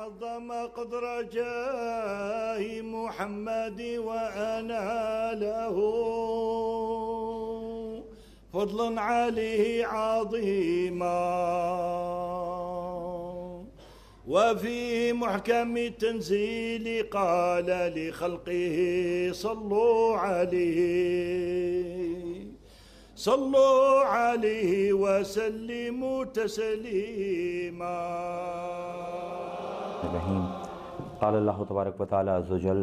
عظم قدر جاه محمد وأنا له فضل عليه عظيما. وفي محكم التنزيل قال لخلقه صلوا عليه وسلموا تسليما. قال اللہ تبارک و تعالی عز وجل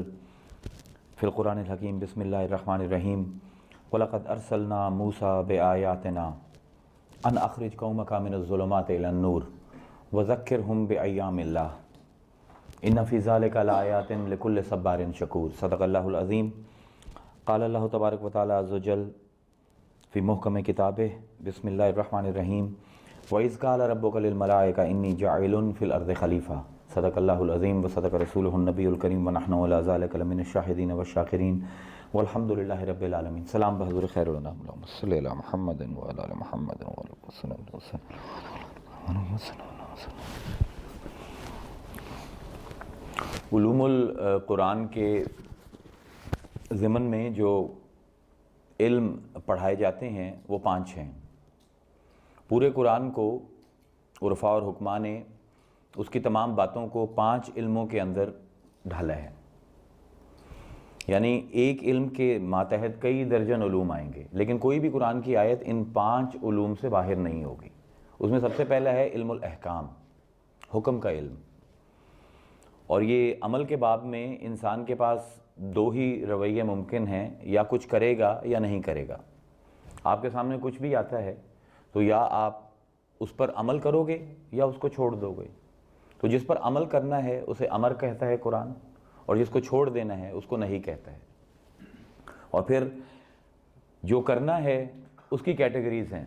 فی القرآن الحکیم بسم اللہ الرحمن الرحیم وَلَقَدْ أَرْسَلْنَا مُوسَى بِآيَاتِنَا أَنْ أَخْرِجْ قَوْمَكَ مِنَ الظُّلُمَاتِ إِلَى النُّورِ وَذَكِّرْهُمْ بِأَيَّامِ اللَّهِ إِنَّ فِي ذَلِكَ لَآيَاتٍ لِكُلِّ صَبَّارٍ شَكُورٍ. صدق اللہ العظیم. قال اللہ تبارک و تعالی عز وجل فی محکم کتابہ بسم اللہ الرحمن الرحیم وَإِذْ قَالَ رَبُّكَ لِلْمَلَائِكَةِ إِنِّي جَاعِلٌ فِي الْأَرْضِ خَلِيفَةً. صدق اللہ العظیم وصدق رسولہ النبی الکریم ونحن علی ذلک لمن الشاہدین والشاکرین والحمد للہ رب العالمین. سلام بحضور خیر الانام اللہم صلی علی محمد وعلی آل محمد وعلی علوم القرآن کے ضمن میں جو علم پڑھائے جاتے ہیں وہ 5 ہیں. پورے قرآن کو عرفاء اور حکماء نے اس کی تمام باتوں کو 5 علموں کے اندر ڈھالا ہے. یعنی ایک علم کے ماتحت کئی درجن علوم آئیں گے، لیکن کوئی بھی قرآن کی آیت ان 5 علوم سے باہر نہیں ہوگی. اس میں سب سے پہلا ہے علم الاحکام، حکم کا علم. اور یہ عمل کے باب میں انسان کے پاس 2 ہی رویے ممکن ہیں، یا کچھ کرے گا یا نہیں کرے گا. آپ کے سامنے کچھ بھی آتا ہے تو یا آپ اس پر عمل کرو گے یا اس کو چھوڑ دو گے. تو جس پر عمل کرنا ہے اسے امر کہتا ہے قرآن، اور جس کو چھوڑ دینا ہے اس کو نہیں کہتا ہے. اور پھر جو کرنا ہے اس کی کیٹیگریز ہیں.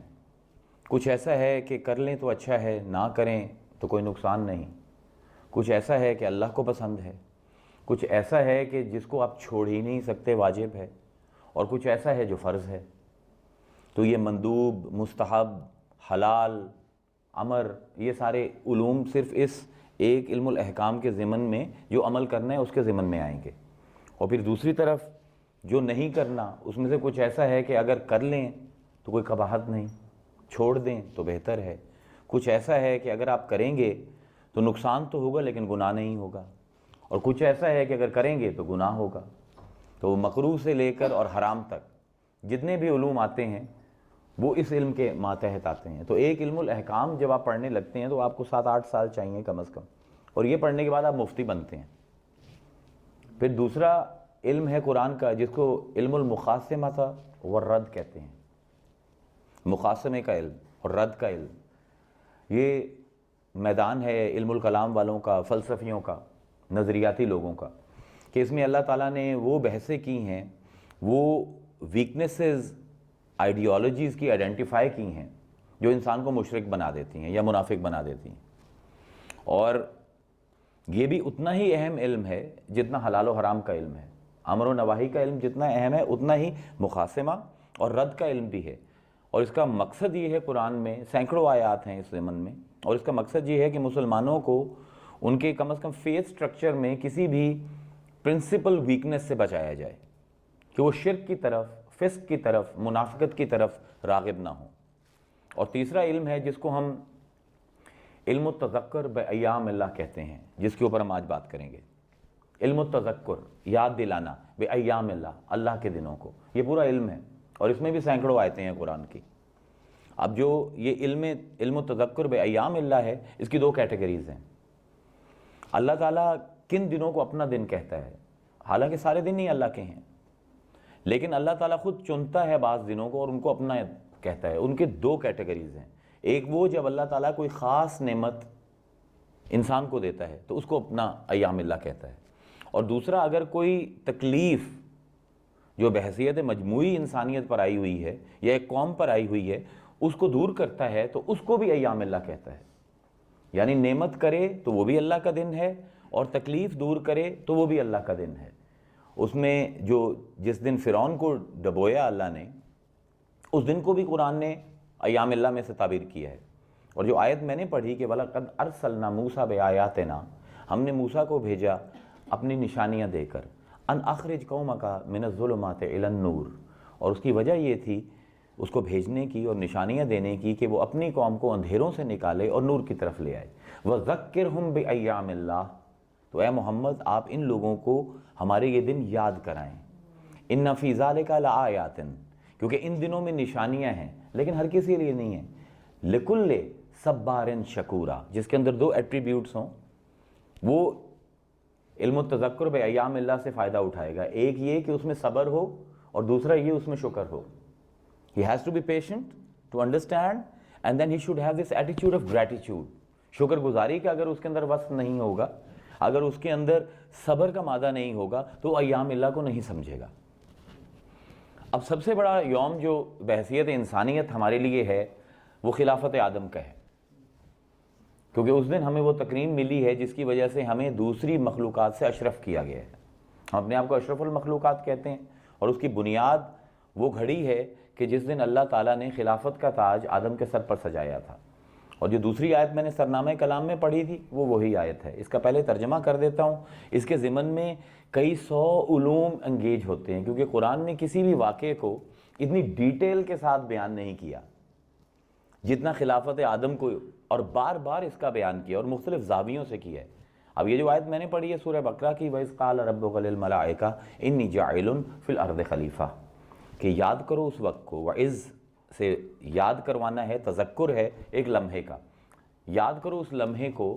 کچھ ایسا ہے کہ کر لیں تو اچھا ہے، نہ کریں تو کوئی نقصان نہیں. کچھ ایسا ہے کہ اللہ کو پسند ہے. کچھ ایسا ہے کہ جس کو آپ چھوڑ ہی نہیں سکتے، واجب ہے. اور کچھ ایسا ہے جو فرض ہے. تو یہ مندوب، مستحب، حلال، امر، یہ سارے علوم صرف اس ایک علم الاحکام کے ضمن میں جو عمل کرنا ہے اس کے ضمن میں آئیں گے. اور پھر دوسری طرف جو نہیں کرنا، اس میں سے کچھ ایسا ہے کہ اگر کر لیں تو کوئی قباحت نہیں، چھوڑ دیں تو بہتر ہے. کچھ ایسا ہے کہ اگر آپ کریں گے تو نقصان تو ہوگا لیکن گناہ نہیں ہوگا. اور کچھ ایسا ہے کہ اگر کریں گے تو گناہ ہوگا. تو مکروہ سے لے کر اور حرام تک جتنے بھی علوم آتے ہیں وہ اس علم کے ماتحت آتے ہیں. تو ایک علم الاحکام جب آپ پڑھنے لگتے ہیں تو آپ کو 7-8 سال چاہیے کم از کم، اور یہ پڑھنے کے بعد آپ مفتی بنتے ہیں. پھر دوسرا علم ہے قرآن کا جس کو علم المخاصمہ والرد کہتے ہیں. مخاصمے کا علم اور رد کا علم، یہ میدان ہے علم الکلام والوں کا، فلسفیوں کا، نظریاتی لوگوں کا، کہ اس میں اللہ تعالیٰ نے وہ بحثیں کی ہیں، وہ ویکنیسز، آئیڈیالوجیز کی آئیڈینٹیفائی کی ہیں جو انسان کو مشرک بنا دیتی ہیں یا منافق بنا دیتی ہیں. اور یہ بھی اتنا ہی اہم علم ہے جتنا حلال و حرام کا علم ہے. امر و نواہی کا علم جتنا اہم ہے اتنا ہی مخاصمہ اور رد کا علم بھی ہے. اور اس کا مقصد یہ ہے، قرآن میں سینکڑوں آیات ہیں اس ضمن میں، اور اس کا مقصد یہ ہے کہ مسلمانوں کو ان کے کم از کم فیس سٹرکچر میں کسی بھی پرنسپل ویکنس سے بچایا جائے کہ وہ شرک کی طرف، فسق کی طرف، منافقت کی طرف راغب نہ ہوں. اور تیسرا علم ہے جس کو ہم علم التذکر بایام اللہ کہتے ہیں، جس کے اوپر ہم آج بات کریں گے. علم التذکر، یاد دلانا، بایام اللہ، اللہ کے دنوں کو. یہ پورا علم ہے اور اس میں بھی سینکڑوں آیتیں ہیں قرآن کی. اب جو یہ علم التذکر بایام اللہ ہے، اس کی 2 کیٹیگریز ہیں. اللہ تعالیٰ کن دنوں کو اپنا دن کہتا ہے، حالانکہ سارے دن ہی اللہ کے ہیں، لیکن اللہ تعالیٰ خود چنتا ہے بعض دنوں کو اور ان کو اپنا کہتا ہے. ان کے 2 کیٹیگریز ہیں. ایک وہ جب اللہ تعالیٰ کوئی خاص نعمت انسان کو دیتا ہے تو اس کو اپنا ایام اللہ کہتا ہے. اور دوسرا اگر کوئی تکلیف جو بحیثیت مجموعی انسانیت پر آئی ہوئی ہے یا ایک قوم پر آئی ہوئی ہے اس کو دور کرتا ہے تو اس کو بھی ایام اللہ کہتا ہے. یعنی نعمت کرے تو وہ بھی اللہ کا دن ہے، اور تکلیف دور کرے تو وہ بھی اللہ کا دن ہے. اس میں جس دن فرعون کو ڈبویا اللہ نے، اس دن کو بھی قرآن نے ایام اللہ میں سے تعبیر کیا ہے. اور جو آیت میں نے پڑھی کہ وَلَقَدْ أَرْسَلْنَا مُوسَى بِآيَاتِنَا، ہم نے موسیٰ کو بھیجا اپنی نشانیاں دے کر، ان اخرج قومک من الظلمات الی النور، اور اس کی وجہ یہ تھی اس کو بھیجنے کی اور نشانیاں دینے کی کہ وہ اپنی قوم کو اندھیروں سے نکالے اور نور کی طرف لے آئے۔ وَذَكِّرْهُمْ بِأَيَّامِ اللَّهِ، تو اے محمد آپ ان لوگوں کو ہمارے یہ دن یاد کرائیں۔ إِنَّ فِي ذَلِكَ لَآيَاتٍ، کیونکہ ان دنوں میں نشانیاں ہیں لیکن ہر کسی کے لیے نہیں ہیں۔ لِكُلِّ صَبَّارٍ شَكُورٍ، جس کے اندر دو ایٹریبیوٹس ہوں، وہ علم التذکر بأیام اللہ سے فائدہ اٹھائے گا۔ ایک یہ کہ اس میں صبر ہو، اور دوسرا یہ اس میں شکر ہو۔ He has to be patient to understand and then he should have this attitude of gratitude، شکر گزاری کا اگر اس کے اندر وصف نہیں ہوگا، اگر اس کے اندر صبر کا مادہ نہیں ہوگا تو وہ ایام اللہ کو نہیں سمجھے گا۔ اب سب سے بڑا یوم جو بحیثیت انسانیت ہمارے لیے ہے وہ خلافت آدم کا ہے، کیونکہ اس دن ہمیں وہ تکریم ملی ہے جس کی وجہ سے ہمیں دوسری مخلوقات سے اشرف کیا گیا ہے۔ ہم اپنے آپ کو اشرف المخلوقات کہتے ہیں، اور اس کی بنیاد وہ گھڑی ہے کہ جس دن اللہ تعالیٰ نے خلافت کا تاج آدم کے سر پر سجایا تھا۔ اور جو دوسری آیت میں نے سرنامہ کلام میں پڑھی تھی وہ وہی آیت ہے۔ اس کا پہلے ترجمہ کر دیتا ہوں۔ اس کے ضمن میں کئی 100 علوم انگیج ہوتے ہیں، کیونکہ قرآن نے کسی بھی واقعے کو اتنی ڈیٹیل کے ساتھ بیان نہیں کیا جتنا خلافت آدم کو، اور بار بار اس کا بیان کیا اور مختلف زاویوں سے کیا ہے۔ اب یہ جو آیت میں نے پڑھی ہے سورہ بقرہ کی، وَإِذْ قَالَ رَبُّكَ لِلْمَلَائِكَةِ إِنِّي جَاعِلٌ فِي الْأَرْضِ خَلِيفَةً، کہ یاد کرو اس وقت کو۔ وَإِذْ سے یاد کروانا ہے، تذکر ہے ایک لمحے کا۔ یاد کرو اس لمحے کو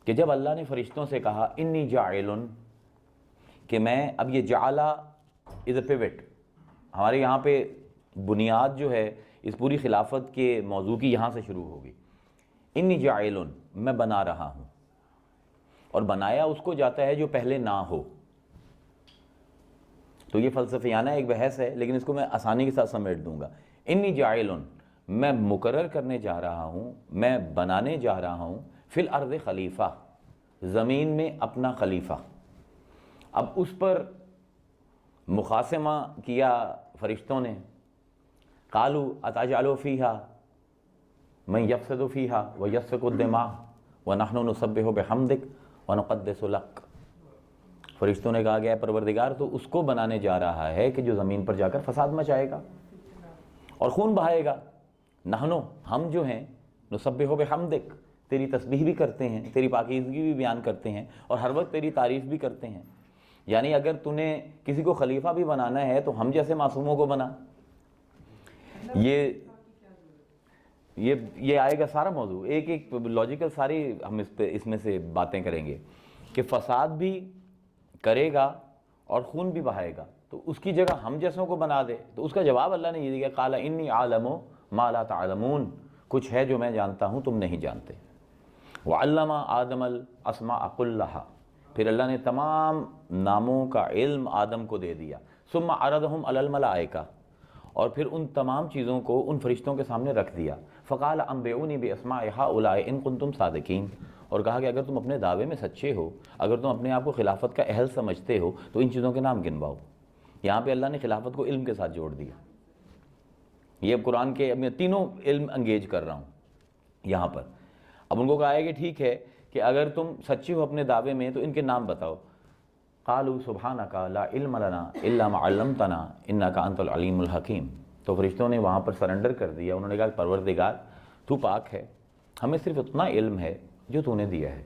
کہ جب اللہ نے فرشتوں سے کہا انی جاعل، کہ میں، اب یہ جعلہ از اے پیوٹ، ہمارے یہاں پہ بنیاد جو ہے اس پوری خلافت کے موضوع کی یہاں سے شروع ہوگی۔ انی جاعل، میں بنا رہا ہوں، اور بنایا اس کو جاتا ہے جو پہلے نہ ہو۔ تو یہ فلسفیانہ ایک بحث ہے لیکن اس کو میں آسانی کے ساتھ سمیٹ دوں گا۔ انی جاعل، میں مقرر کرنے جا رہا ہوں، میں بنانے جا رہا ہوں، فی الارض خلیفہ، زمین میں اپنا خلیفہ۔ اب اس پر مخاصمہ کیا فرشتوں نے، قالوا اتجعل فیہا من یفسد فیہا ویسفک الدماء ونحن نسبح بحمدک ونقدس لک۔ فرشتوں نے کہا گیا ہے پروردگار تو اس کو بنانے جا رہا ہے کہ جو زمین پر جا کر فساد مچائے گا اور خون بہائے گا۔ نحنو، ہم جو ہیں، نسبح بحمدک، تیری تسبیح بھی کرتے ہیں، تیری پاکیزگی بھی بیان کرتے ہیں، اور ہر وقت تیری تعریف بھی کرتے ہیں۔ یعنی اگر تو نے کسی کو خلیفہ بھی بنانا ہے تو ہم جیسے معصوموں کو بنا۔ یہ آئے گا سارا موضوع، ایک ایک لاجیکل ساری ہم اس میں سے باتیں کریں گے کہ فساد بھی کرے گا اور خون بھی بہائے گا، تو اس کی جگہ ہم جیسوں کو بنا دے۔ تو اس کا جواب اللہ نے یہ دیا، قال انی اعلم ما لا تعلمون، کچھ ہے جو میں جانتا ہوں تم نہیں جانتے۔ وعلم آدم الاسماء كلها، پھر اللہ نے تمام ناموں کا علم آدم کو دے دیا۔ ثم عرضهم على الملائکہ، اور پھر ان تمام چیزوں کو ان فرشتوں کے سامنے رکھ دیا۔ فقال انبئونی باسماء هؤلاء ان کنتم صادقین، اور کہا کہ اگر تم اپنے دعوے میں سچے ہو، اگر تم اپنے آپ کو خلافت کا اہل سمجھتے ہو تو ان چیزوں کے نام گنواؤ۔ یہاں پہ اللہ نے خلافت کو علم کے ساتھ جوڑ دیا۔ یہ اب قرآن کے میں تینوں علم انگیج کر رہا ہوں یہاں پر۔ اب ان کو کہا ہے کہ ٹھیک ہے کہ اگر تم سچے ہو اپنے دعوے میں تو ان کے نام بتاؤ۔ قالوا سبحانک لا علم لنا الا ما علمتنا انک انت العلیم الحکیم، تو فرشتوں نے وہاں پر سرنڈر کر دیا۔ انہوں نے کہا پروردگار تو پاک ہے، ہمیں صرف اتنا علم ہے جو تو نے دیا ہے،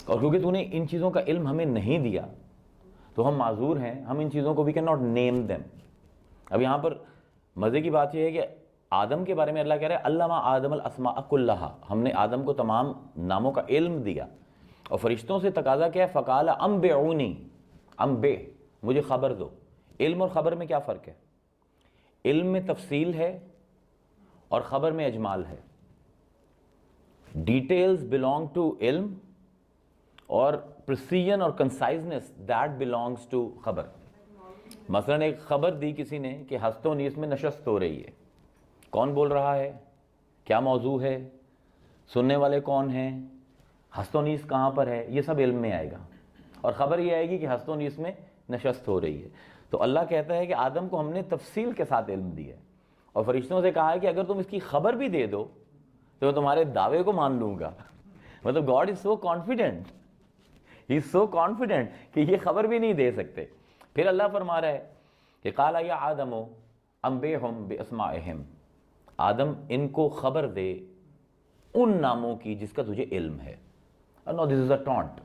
اور کیونکہ تو نے ان چیزوں کا علم ہمیں نہیں دیا تو ہم معذور ہیں، ہم ان چیزوں کو we cannot name them۔ اب یہاں پر مزے کی بات یہ ہے کہ آدم کے بارے میں اللہ کہہ رہا ہے علم آدم الاسماء کلھا، ہم نے آدم کو تمام ناموں کا علم دیا، اور فرشتوں سے تقاضا کیا ہے، فقال انبئونی، انبئ، مجھے خبر دو۔ علم اور خبر میں کیا فرق ہے؟ علم میں تفصیل ہے اور خبر میں اجمال ہے۔ ڈیٹیلز belong to علم، اور precision اور conciseness that belongs to خبر۔ مثلا ایک خبر دی کسی نے کہ ہست و نیست میں نشست ہو رہی ہے، کون بول رہا ہے، کیا موضوع ہے، سننے والے کون ہیں، ہست و نیست کہاں پر ہے، یہ سب علم میں آئے گا، اور خبر یہ آئے گی کہ ہست و نیست میں نشست ہو رہی ہے۔ تو اللہ کہتا ہے کہ آدم کو ہم نے تفصیل کے ساتھ علم دیا ہے، اور فرشتوں سے کہا ہے کہ اگر تم اس کی خبر بھی دے دو تو میں تمہارے دعوے کو مان لوں گا۔ مطلب God is so confident, he is so confident کہ یہ خبر بھی نہیں دے سکتے. پھر اللہ فرما رہا ہے کہ قال یا آدم انبئہم باسمائہم، آدم ان کو خبر دے ان ناموں کی جس کا تجھے علم ہے. نو دس از اے ٹانٹ،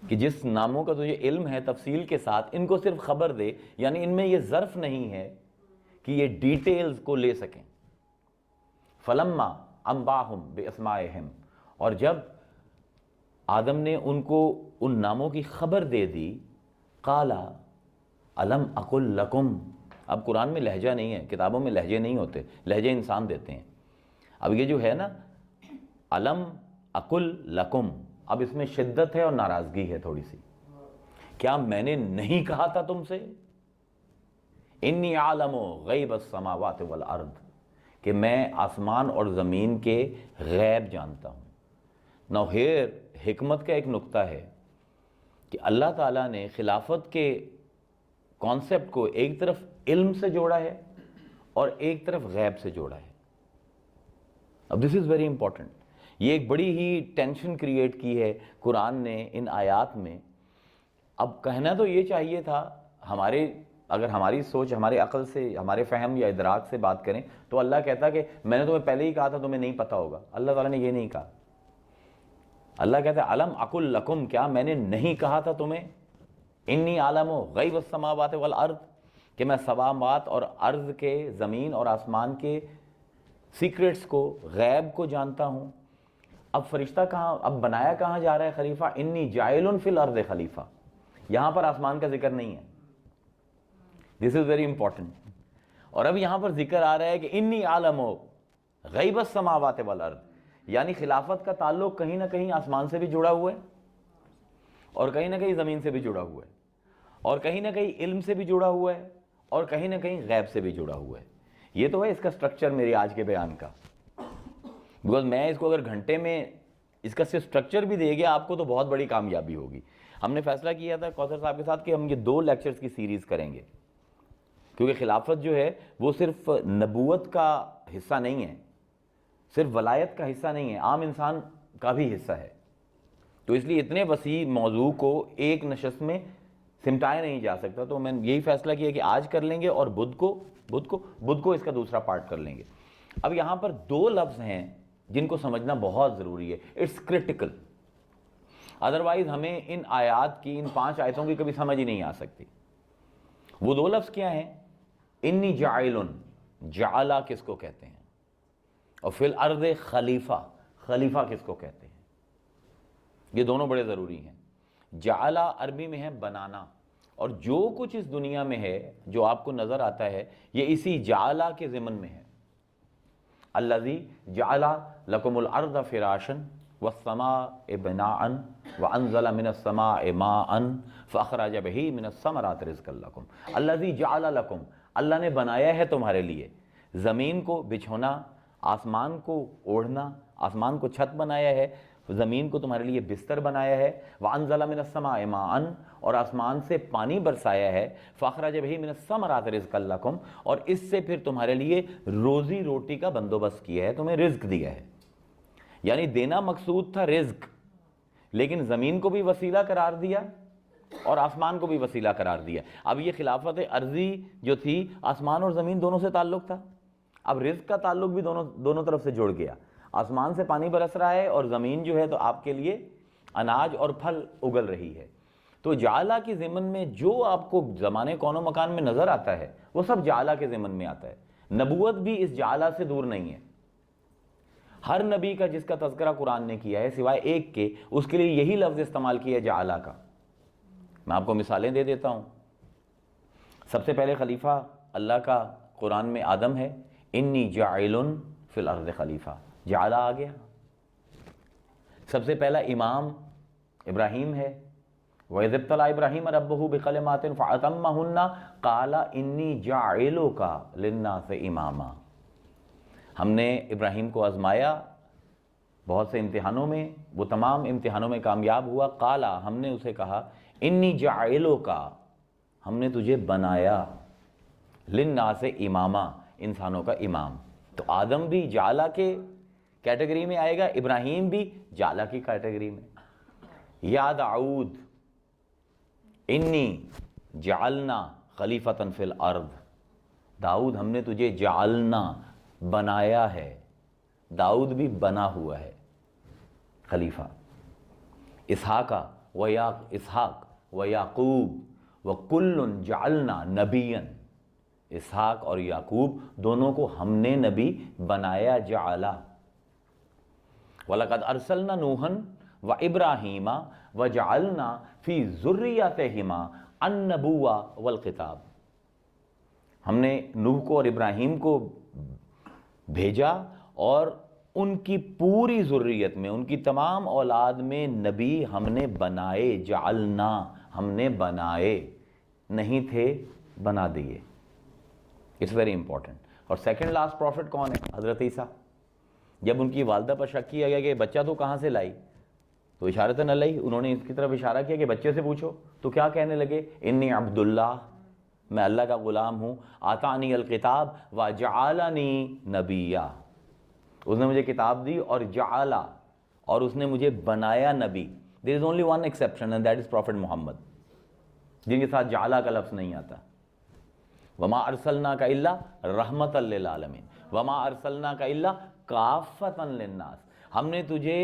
کہ جس ناموں کا تجھے علم ہے تفصیل کے ساتھ ان کو صرف خبر دے، یعنی ان میں یہ ظرف نہیں ہے کہ یہ ڈیٹیلز کو لے سکیں. فلما انباہم باسمائہم، اور جب آدم نے ان کو ان ناموں کی خبر دے دی، قالا الم اقل لکم. اب قرآن میں لہجہ نہیں ہے، کتابوں میں لہجے نہیں ہوتے، لہجے انسان دیتے ہیں. اب یہ جو ہے نا الم اقل لکم، اب اس میں شدت ہے اور ناراضگی ہے تھوڑی سی. کیا میں نے نہیں کہا تھا تم سے؟ انی عالم غیب السماوات والارض، کہ میں آسمان اور زمین کے غیب جانتا ہوں. نو ہیر حکمت کا ایک نقطہ ہے کہ اللہ تعالیٰ نے خلافت کے کانسیپٹ کو ایک طرف علم سے جوڑا ہے اور ایک طرف غیب سے جوڑا ہے. اب دس از ویری امپورٹنٹ. یہ ایک بڑی ہی ٹینشن کریٹ کی ہے قرآن نے ان آیات میں. اب کہنا تو یہ چاہیے تھا، اگر ہماری سوچ ہمارے عقل سے، ہمارے فہم یا ادراک سے بات کریں تو اللہ کہتا کہ میں نے تمہیں پہلے ہی کہا تھا، تمہیں نہیں پتہ ہوگا. اللہ تعالیٰ نے یہ نہیں کہا. اللہ کہتا ہے الم اقل لکم، کیا میں نے نہیں کہا تھا تمہیں؟ انی عالم غیب السماوات والارض، کہ میں سماوات اور ارض کے، زمین اور آسمان کے سیکرٹس کو، غیب کو جانتا ہوں. اب فرشتہ کہاں، اب بنایا کہاں جا رہا ہے خلیفہ؟ انی جاعل فی الارض خلیفہ. یہاں پر آسمان کا ذکر نہیں ہے. دس از ویری امپورٹنٹ. اور اب یہاں پر ذکر آ رہا ہے کہ انی عالم غیب السماوات والارض، یعنی خلافت کا تعلق کہیں نہ کہیں آسمان سے بھی جڑا ہوا ہے، اور کہیں نہ کہیں زمین سے بھی جڑا ہوا ہے، اور کہیں نہ کہیں علم سے بھی جڑا ہوا ہے، اور کہیں نہ کہیں غیب سے بھی جڑا ہوا ہے. یہ تو ہے اس کا سٹرکچر میرے آج کے بیان کا. بیکاز میں اس کو اگر گھنٹے میں اس کا صرف سٹرکچر بھی دے گیا آپ کو تو بہت بڑی کامیابی ہوگی. ہم نے فیصلہ کیا تھا کوثر صاحب کے ساتھ کہ ہم یہ 2 لیکچرز کی سیریز کریں گے، کیونکہ خلافت جو ہے وہ صرف نبوت کا حصہ نہیں ہے، صرف ولایت کا حصہ نہیں ہے، عام انسان کا بھی حصہ ہے. تو اس لیے اتنے وسیع موضوع کو ایک نشست میں سمٹایا نہیں جا سکتا. تو میں نے یہی فیصلہ کیا کہ آج کر لیں گے اور بدھ کو اس کا دوسرا پارٹ کر لیں گے. اب یہاں پر 2 لفظ ہیں جن کو سمجھنا بہت ضروری ہے. اٹس کرٹیکل، ادروائز ہمیں ان آیات کی، ان 5 آیتوں کی کبھی سمجھ ہی نہیں آ سکتی. وہ 2 لفظ کیا ہیں؟ انی جاعلن، جعلہ کس کو کہتے ہیں؟ اور فی الارض خلیفہ، خلیفہ کس کو کہتے ہیں؟ یہ دونوں بڑے ضروری ہیں. جعلہ عربی میں ہے بنانا، اور جو کچھ اس دنیا میں ہے جو آپ کو نظر آتا ہے یہ اسی جعلہ کے ضمن میں ہے. الذی جعل لکم الارض فراشا والسماء بناء وانزل من السماء ماء فاخرج به من الثمرات رزقا لکم. الذی جعل لکم، اللہ نے بنایا ہے تمہارے لیے زمین کو بچھونا، آسمان کو اوڑھنا، آسمان کو چھت بنایا ہے، زمین کو تمہارے لیے بستر بنایا ہے. وَأَنزَلَ مِنَ السَّمَاءِ مَاءً، اور آسمان سے پانی برسایا ہے. فَأَخْرَجَ بِهِ مِنَ الثَّمَرَاتِ رِزْقًا لَكُمْ، اور اس سے پھر تمہارے لیے روزی روٹی کا بندوبست کیا ہے، تمہیں رزق دیا ہے. یعنی دینا مقصود تھا رزق، لیکن زمین کو بھی وسیلہ قرار دیا اور آسمان کو بھی وسیلہ قرار دیا. اب یہ خلافت عرضی جو تھی آسمان اور زمین دونوں سے تعلق تھا، اب رزق کا تعلق بھی دونوں طرف سے جڑ گیا. آسمان سے پانی برس رہا ہے اور زمین جو ہے تو آپ کے لیے اناج اور پھل اگل رہی ہے. تو جعلہ کی ضمن میں جو آپ کو زمانے کون و مکان میں نظر آتا ہے وہ سب جعلہ کے ضمن میں آتا ہے. نبوت بھی اس جعلہ سے دور نہیں ہے. ہر نبی کا جس کا تذکرہ قرآن نے کیا ہے سوائے ایک کے، اس کے لیے یہی لفظ استعمال کیا ہے جعلہ کا. میں آپ کو مثالیں دے دیتا ہوں. سب سے پہلے خلیفہ اللہ کا قرآن میں آدم ہے. انی جاعل فی الارض خلیفہ، جعلہ آ گیا. سب سے پہلا امام ابراہیم ہے. وَإِذِ ابْتَلَىٰ إِبْرَاهِيمَ رَبُّهُ بِكَلِمَاتٍ فَأَتَمَّهُنَّ قَالَ إِنِّي جَاعِلُكَ لِلنَّاسِ إِمَامًا. ہم نے ابراہیم کو آزمایا بہت سے امتحانوں میں، وہ تمام امتحانوں میں کامیاب ہوا. قالا، ہم نے اسے کہا انی جاعلُکَ، ہم نے تجھے بنایا للناس اماما، انسانوں کا امام. تو آدم بھی جعلہ کے کیٹیگری میں آئے گا، ابراہیم بھی جعلہ کی کیٹیگری میں. یا داؤد انی جعلنا خلیفتن فی الارض، داؤد ہم نے تجھے جعلنا بنایا ہے، داؤد بھی بنا ہوا ہے خلیفہ. اسحاق و یعقوب وکل جعلنا نبیا، اسحاق اور یعقوب دونوں کو ہم نے نبی بنایا جعلا. وَلَقَدْ أَرْسَلْنَا نُوحًا وَإِبْرَاهِيمَ وَجَعَلْنَا فِي ذُرِّيَّتِهِمَا النَّبُوَّةَ وَالْخِطَابَ، ہم نے نوح کو اور ابراہیم کو بھیجا اور ان کی پوری ذریت میں، ان کی تمام اولاد میں نبی ہم نے بنائے. جعلنا، ہم نے بنائے، نہیں تھے بنا دیے. It's very important. اور سیکنڈ لاسٹ پروفٹ کون ہے؟ حضرت عیسیٰ. جب ان کی والدہ پر شک کیا گیا کہ بچہ تو کہاں سے لائی، تو اشارتاً علیہ انہوں نے اس کی طرف اشارہ کیا کہ بچے سے پوچھو. تو کیا کہنے لگے؟ انی عبداللہ، میں اللہ کا غلام ہوں. آتانی الکتاب وجعلنی نبیا، اس نے مجھے کتاب دی اور جعلا، اور اس نے مجھے بنایا نبی. there is only one exception and that is Prophet محمد، جن کے ساتھ جعلا کا لفظ نہیں آتا. وما ارسلناک الا رحمتا للعالمین وما ارسلناک الا کافتا للناس، ہم نے تجھے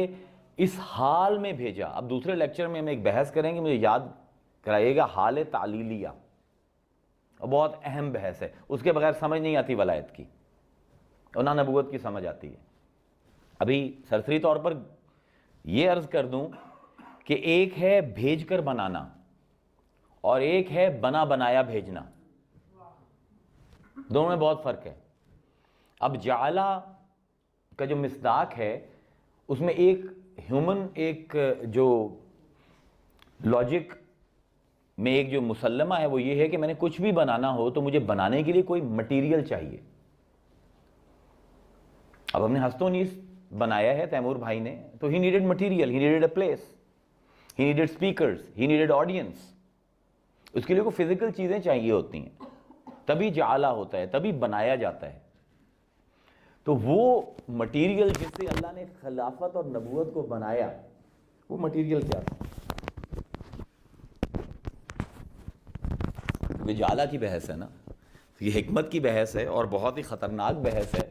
اس حال میں بھیجا. اب دوسرے لیکچر میں ہم ایک بحث کریں گے، مجھے یاد کرائیے گا، حال تعلیلیہ، اور بہت اہم بحث ہے، اس کے بغیر سمجھ نہیں آتی ولایت کی اور نہ نبوت کی سمجھ آتی ہے. ابھی سرسری طور پر یہ عرض کر دوں کہ ایک ہے بھیج کر بنانا اور ایک ہے بنا بنایا بھیجنا، دونوں میں بہت فرق ہے. اب جعلا کا جو مصداق ہے اس میں ایک ہیومن، ایک جو لاجک میں ایک جو مسلمہ ہے وہ یہ ہے کہ میں نے کچھ بھی بنانا ہو تو مجھے بنانے کے لیے کوئی مٹیریل چاہیے. اب ہم نے ہستوں نیز بنایا ہے تیمور بھائی نے، تو he needed material, he needed a place, he needed speakers, he needed audience. اس کے لیے کوئی فزیکل چیزیں چاہیے ہوتی ہیں، تبھی جعلا ہوتا ہے، تبھی بنایا جاتا ہے. تو وہ مٹیریل جس سے اللہ نے خلافت اور نبوت کو بنایا، وہ مٹیریل کیا تھا؟ یہ جعلا کی بحث ہے نا، یہ حکمت کی بحث ہے اور بہت ہی خطرناک بحث ہے،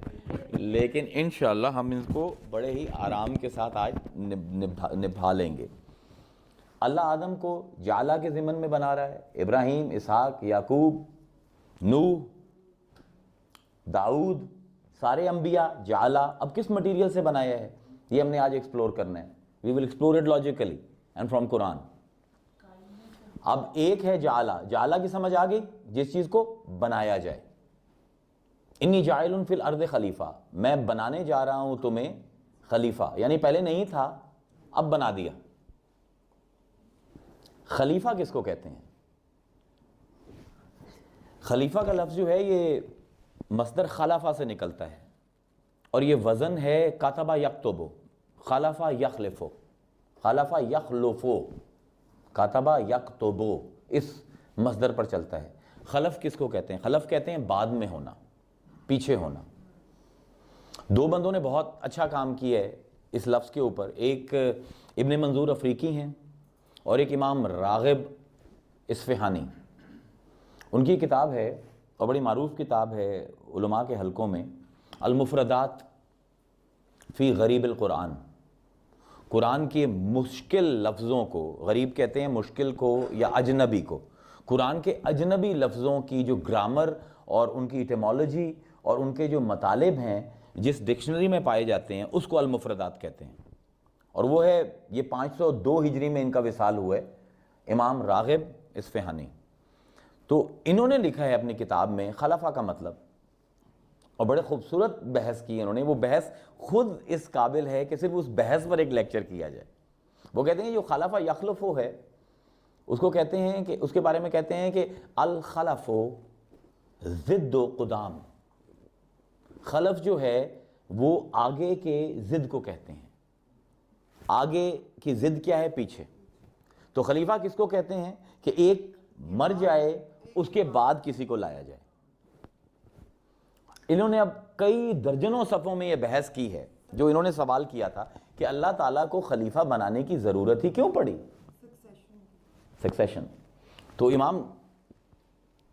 لیکن انشاءاللہ ہم اس کو بڑے ہی آرام کے ساتھ آج نبھا لیں گے. اللہ آدم کو جعلا کے ضمن میں بنا رہا ہے، ابراہیم، اسحاق، یعقوب، نوح، داؤد، سارے انبیاء جعلا. اب کس مٹیریل سے بنایا ہے یہ ہم نے آج ایکسپلور کرنا ہے. We will explore it logically and from Quran. اب ایک ہے جعلا، جعلا کی سمجھ آ گئی، جس چیز کو بنایا جائے. انی جاعل فی الارض خلیفہ، میں بنانے جا رہا ہوں تمہیں خلیفہ، یعنی پہلے نہیں تھا اب بنا دیا. خلیفہ کس کو کہتے ہیں؟ خلیفہ کا لفظ جو ہے یہ مصدر خلفہ سے نکلتا ہے اور یہ وزن ہے کاتبہ یکتبو، خلفہ یخلفو، خلفہ یخلفو، کاتبہ یکتبو، اس مصدر پر چلتا ہے. خلف کس کو کہتے ہیں؟ خلف کہتے ہیں بعد میں ہونا، پیچھے ہونا. دو بندوں نے بہت اچھا کام کیا ہے اس لفظ کے اوپر، ایک ابن منظور افریقی ہیں اور ایک امام راغب اصفہانی. ان کی کتاب ہے اور بڑی معروف کتاب ہے علماء کے حلقوں میں، المفردات فی غریب القرآن. قرآن کے مشکل لفظوں کو، غریب کہتے ہیں مشکل کو یا اجنبی کو، قرآن کے اجنبی لفظوں کی جو گرامر اور ان کی ایٹیمالوجی اور ان کے جو مطالب ہیں جس ڈکشنری میں پائے جاتے ہیں اس کو المفردات کہتے ہیں. اور وہ ہے یہ 502 ہجری میں ان کا وصال ہوا ہے، امام راغب اصفہانی. تو انہوں نے لکھا ہے اپنی کتاب میں خلفہ کا مطلب، اور بڑے خوبصورت بحث کی انہوں نے. وہ بحث خود اس قابل ہے کہ صرف اس بحث پر ایک لیکچر کیا جائے. وہ کہتے ہیں جو خلفہ یخلفو ہے اس کو کہتے ہیں کہ اس کے بارے میں کہتے ہیں کہ الخلف ضد و قدام. خلف جو ہے وہ آگے کے ضد کو کہتے ہیں. آگے کی ضد کیا ہے؟ پیچھے. تو خلیفہ کس کو کہتے ہیں کہ ایک مر جائے اس کے بعد کسی کو لایا جائے. انہوں نے اب کئی درجنوں صفحوں میں یہ بحث کی ہے جو انہوں نے سوال کیا تھا کہ اللہ تعالیٰ کو خلیفہ بنانے کی ضرورت ہی کیوں پڑی؟ سکسیشن. تو امام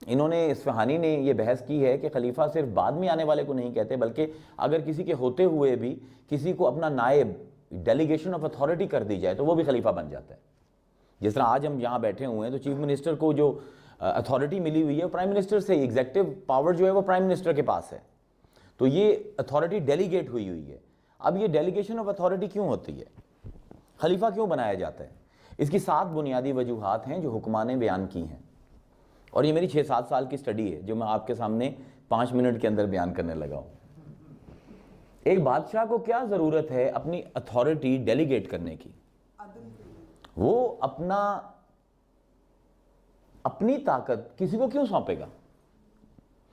انہوں نے اصفہانی نے یہ بحث کی ہے کہ خلیفہ صرف بعد میں آنے والے کو نہیں کہتے، بلکہ اگر کسی کے ہوتے ہوئے بھی کسی کو اپنا نائب ڈیلیگیشن آف اتھارٹی کر دی جائے تو وہ بھی خلیفہ بن جاتا ہے. جس طرح آج ہم یہاں بیٹھے ہوئے ہیں تو چیف منسٹر کو جو اتھارٹی ملی ہوئی ہے پرائم منسٹر سے، ایگزیکٹو پاور جو ہے وہ پرائم منسٹر کے پاس ہے، تو یہ اتھارٹی ڈیلیگیٹ ہوئی ہوئی ہے. اب یہ ڈیلیگیشن آف اتھارٹی کیوں ہوتی ہے؟ خلیفہ کیوں بنایا جاتا ہے؟ اس کی 7 بنیادی وجوہات ہیں جو حکماں نے بیان کی ہیں، اور یہ میری 6-7 سال کی سٹڈی ہے جو میں آپ کے سامنے 5 منٹ کے اندر بیان کرنے لگا ہوں. ایک بادشاہ کو کیا ضرورت ہے اپنی اتھارٹی ڈیلیگیٹ کرنے کی؟ وہ اپنی طاقت کسی کو کیوں سونپے گا؟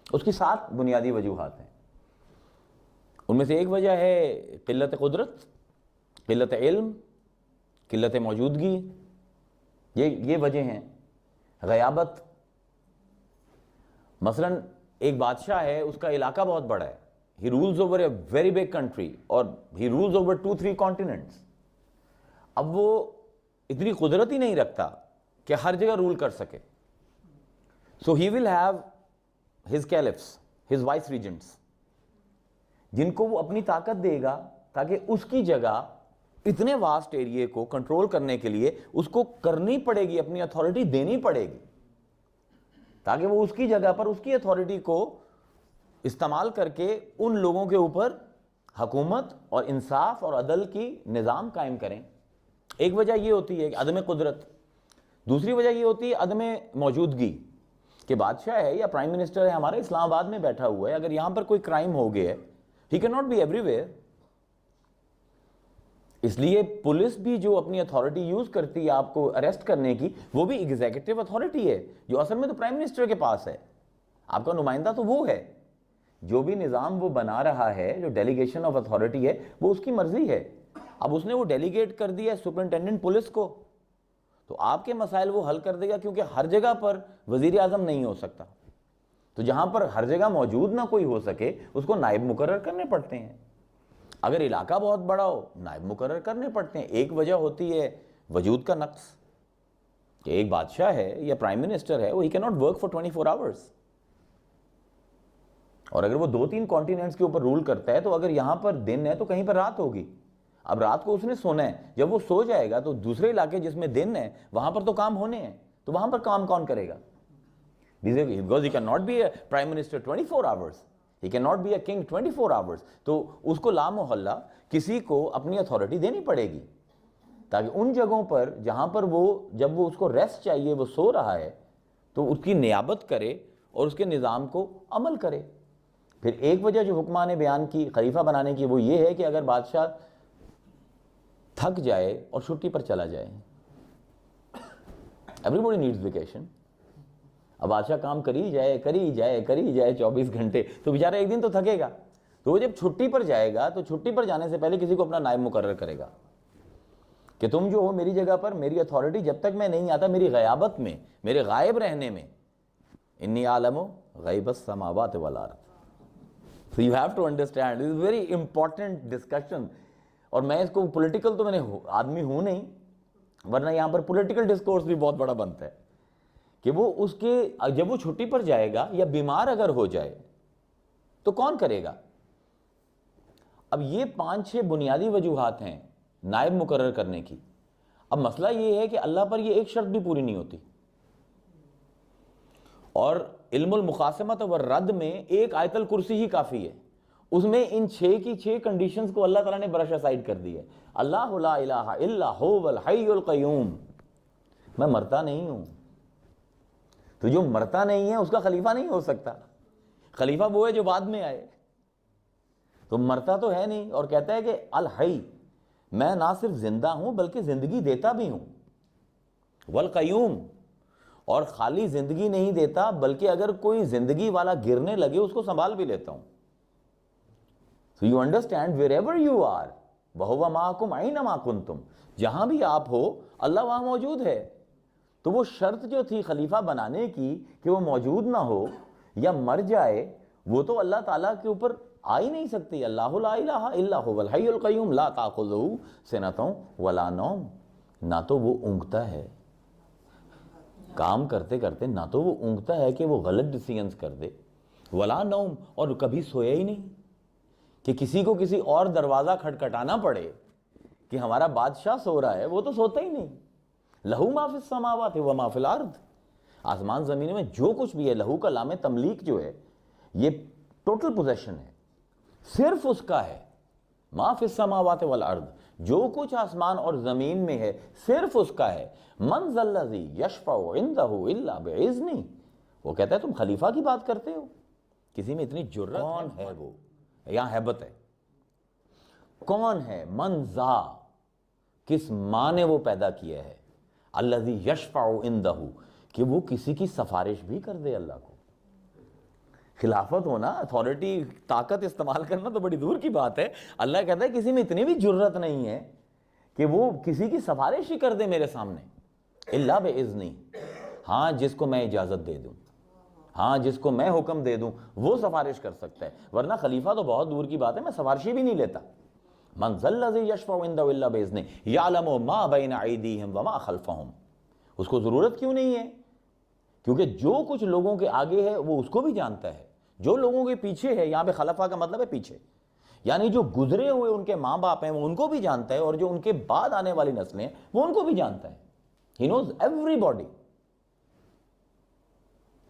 اس کی 7 بنیادی وجوہات ہیں. ان میں سے ایک وجہ ہے قلت قدرت، قلت علم، قلت موجودگی، یہ وجہ ہیں. غیابت، مثلا ایک بادشاہ ہے، اس کا علاقہ بہت بڑا ہے، he rules over a very big country اور he rules over 2-3 continents. اب وہ اتنی قدرت ہی نہیں رکھتا کہ ہر جگہ رول کر سکے. So he will have his caliphs, his vice regents, جن کو وہ اپنی طاقت دے گا تاکہ اس کی جگہ اتنے واسٹ ایریے کو کنٹرول کرنے کے لیے اس کو کرنی پڑے گی، اپنی اتھارٹی دینی پڑے گی، تاکہ وہ اس کی جگہ پر اس کی اتھارٹی کو استعمال کر کے ان لوگوں کے اوپر حکومت اور انصاف اور عدل کی نظام قائم کریں. ایک وجہ یہ ہوتی ہے کہ عدم قدرت. دوسری وجہ یہ ہوتی ہے عدم موجودگی، کہ بادشاہ ہے یا پرائم منسٹر ہے ہمارا اسلام آباد میں بیٹھا ہوا ہے، اگر یہاں پر کوئی کرائم ہو گیا ہے he cannot be everywhere. اس لیے پولیس بھی جو اپنی اتھارٹی یوز کرتی ہے آپ کو اریسٹ کرنے کی، وہ بھی ایگزیکٹو اتھارٹی ہے جو اصل میں تو پرائم منسٹر کے پاس ہے. آپ کا نمائندہ تو وہ ہے. جو بھی نظام وہ بنا رہا ہے، جو ڈیلیگیشن آف اتھارٹی ہے، وہ اس کی مرضی ہے. اب اس نے وہ ڈیلیگیٹ کر دیا سپرنٹینڈنٹ پولیس کو، تو آپ کے مسائل وہ حل کر دے گا، کیونکہ ہر جگہ پر وزیر اعظم نہیں ہو سکتا. تو جہاں پر ہر جگہ موجود نہ کوئی ہو سکے اس کو نائب مقرر کرنے پڑتے ہیں. اگر علاقہ بہت بڑا ہو نائب مقرر کرنے پڑتے ہیں. ایک وجہ ہوتی ہے وجود کا نقص، کہ ایک بادشاہ ہے یا پرائم منسٹر ہے، وہ he can't work for 24 hours. اور اگر وہ 2-3 کانٹیننٹس کے اوپر رول کرتا ہے تو اگر یہاں پر دن ہے تو کہیں پر رات ہوگی. اب رات کو اس نے سونا ہے، جب وہ سو جائے گا تو دوسرے علاقے جس میں دن ہے وہاں پر تو کام ہونے ہیں، تو وہاں پر کام کون کرے گا؟ Because he cannot be a prime minister 24 hours. He cannot be a king 24 hours. تو اس کو لا محلہ کسی کو اپنی اتھارٹی دینی پڑے گی، تاکہ ان جگہوں پر جہاں پر وہ جب وہ اس کو ریسٹ چاہیے وہ سو رہا ہے تو اس کی نیابت کرے اور اس کے نظام کو عمل کرے. پھر ایک وجہ جو حکماں نے بیان کی خلیفہ بنانے کی وہ یہ ہے کہ اگر بادشاہ تھک جائے اور چھٹی پر چلا جائے. Everybody needs vacation. اب بادشاہ کام کری جائے 24 گھنٹے تو بیچارہ ایک دن تو تھکے گا. تو وہ جب چھٹی پر جائے گا تو چھٹی پر جانے سے پہلے کسی کو اپنا نائب مقرر کرے گا کہ تم جو ہو میری جگہ پر، میری اتھارٹی جب تک میں نہیں آتا، میری غیابت میں، میرے غائب رہنے میں، انی عالم غیب السماوات والارض. So you have to understand, this is very important discussion. اور میں اس کو پولیٹیکل تو میں نے آدمی ہوں نہیں، ورنہ یہاں پر پولیٹیکل ڈسکورس بھی بہت بڑا بنتا ہے کہ وہ اس کے جب وہ چھٹی پر جائے گا یا بیمار اگر ہو جائے تو کون کرے گا. اب یہ 5-6 بنیادی وجوہات ہیں نائب مقرر کرنے کی. اب مسئلہ یہ ہے کہ اللہ پر یہ ایک شرط بھی پوری نہیں ہوتی، اور علم المقاسمت والرد میں ایک آیت الکرسی ہی کافی ہے. اس میں ان 6 کی 6 کنڈیشنز کو اللہ تعالیٰ نے برش اسائڈ کر دی ہے. اللہ لا الہ الا هو الحی القیوم. میں مرتا نہیں ہوں، تو جو مرتا نہیں ہے اس کا خلیفہ نہیں ہو سکتا. خلیفہ وہ ہے جو بعد میں آئے. تو مرتا تو ہے نہیں، اور کہتا ہے کہ الحی، میں نہ صرف زندہ ہوں بلکہ زندگی دیتا بھی ہوں. والقیوم، اور خالی زندگی نہیں دیتا بلکہ اگر کوئی زندگی والا گرنے لگے اس کو سنبھال بھی لیتا ہوں. So you understand wherever you are وَهُوَ مَعَكُمْ أَيْنَمَا كُنْتُمْ، جہاں بھی آپ ہو اللہ وہاں موجود ہے. تو وہ شرط جو تھی خلیفہ بنانے کی کہ وہ موجود نہ ہو یا مر جائے، وہ تو اللہ تعالیٰ کے اوپر آ ہی نہیں سکتی. اللہ لا الہ الا هو الحی القیوم لا تاخذہ سنۃ ولا نوم. نہ تو وہ اونگتا ہے کام کرتے کرتے، نہ تو وہ اونگتا ہے کہ وہ غلط ڈیسیژنز کر دے، ولا نوم، اور کبھی سویا ہی نہیں کہ کسی کو کسی اور دروازہ کھٹکھٹانا پڑے کہ ہمارا بادشاہ سو رہا ہے. وہ تو سوتا ہی نہیں. لہو ما فی السماوات و ما فی الارض. آسمان زمین میں جو کچھ بھی ہے، لہو کا لام تملیک جو ہے یہ ٹوٹل پوزیشن ہے، صرف اس کا ہے. ما فی السماوات والارض، جو کچھ آسمان اور زمین میں ہے صرف اس کا ہے. من ذا الذی یشفع عندہ الا باذنہ. وہ کہتا ہے تم خلیفہ کی بات کرتے ہو، کسی میں اتنی جرت کون ہے؟ وہ یہاں ہیبت ہے. کون ہے؟ من ذا، کس ماں نے وہ پیدا کیا ہے، الذی یشفع عندہ، کہ وہ کسی کی سفارش بھی کر دے اللہ کو. خلافت ہونا، اتھارٹی، طاقت استعمال کرنا تو بڑی دور کی بات ہے. اللہ کہتا ہے کسی میں اتنی بھی جرت نہیں ہے کہ وہ کسی کی سفارش ہی کر دے میرے سامنے. الا باذنی، ہاں جس کو میں اجازت دے دوں، ہاں جس کو میں حکم دے دوں وہ سفارش کر سکتا ہے، ورنہ خلیفہ تو بہت دور کی بات ہے، میں سفارشی بھی نہیں لیتا. من ذا الذی یشفع عندہ الا باذنہ یعلم ما بین ایدیہم وما خلفہم. اس کو ضرورت کیوں نہیں ہے؟ کیونکہ جو کچھ لوگوں کے آگے ہے وہ اس کو بھی جانتا ہے، جو لوگوں کے پیچھے ہے، یہاں پہ خلفہ کا مطلب ہے پیچھے، یعنی جو گزرے ہوئے ان کے ماں باپ ہیں وہ ان کو بھی جانتا ہے، اور جو ان کے بعد آنے والی نسلیں وہ ان کو بھی جانتا ہے. He knows everybody.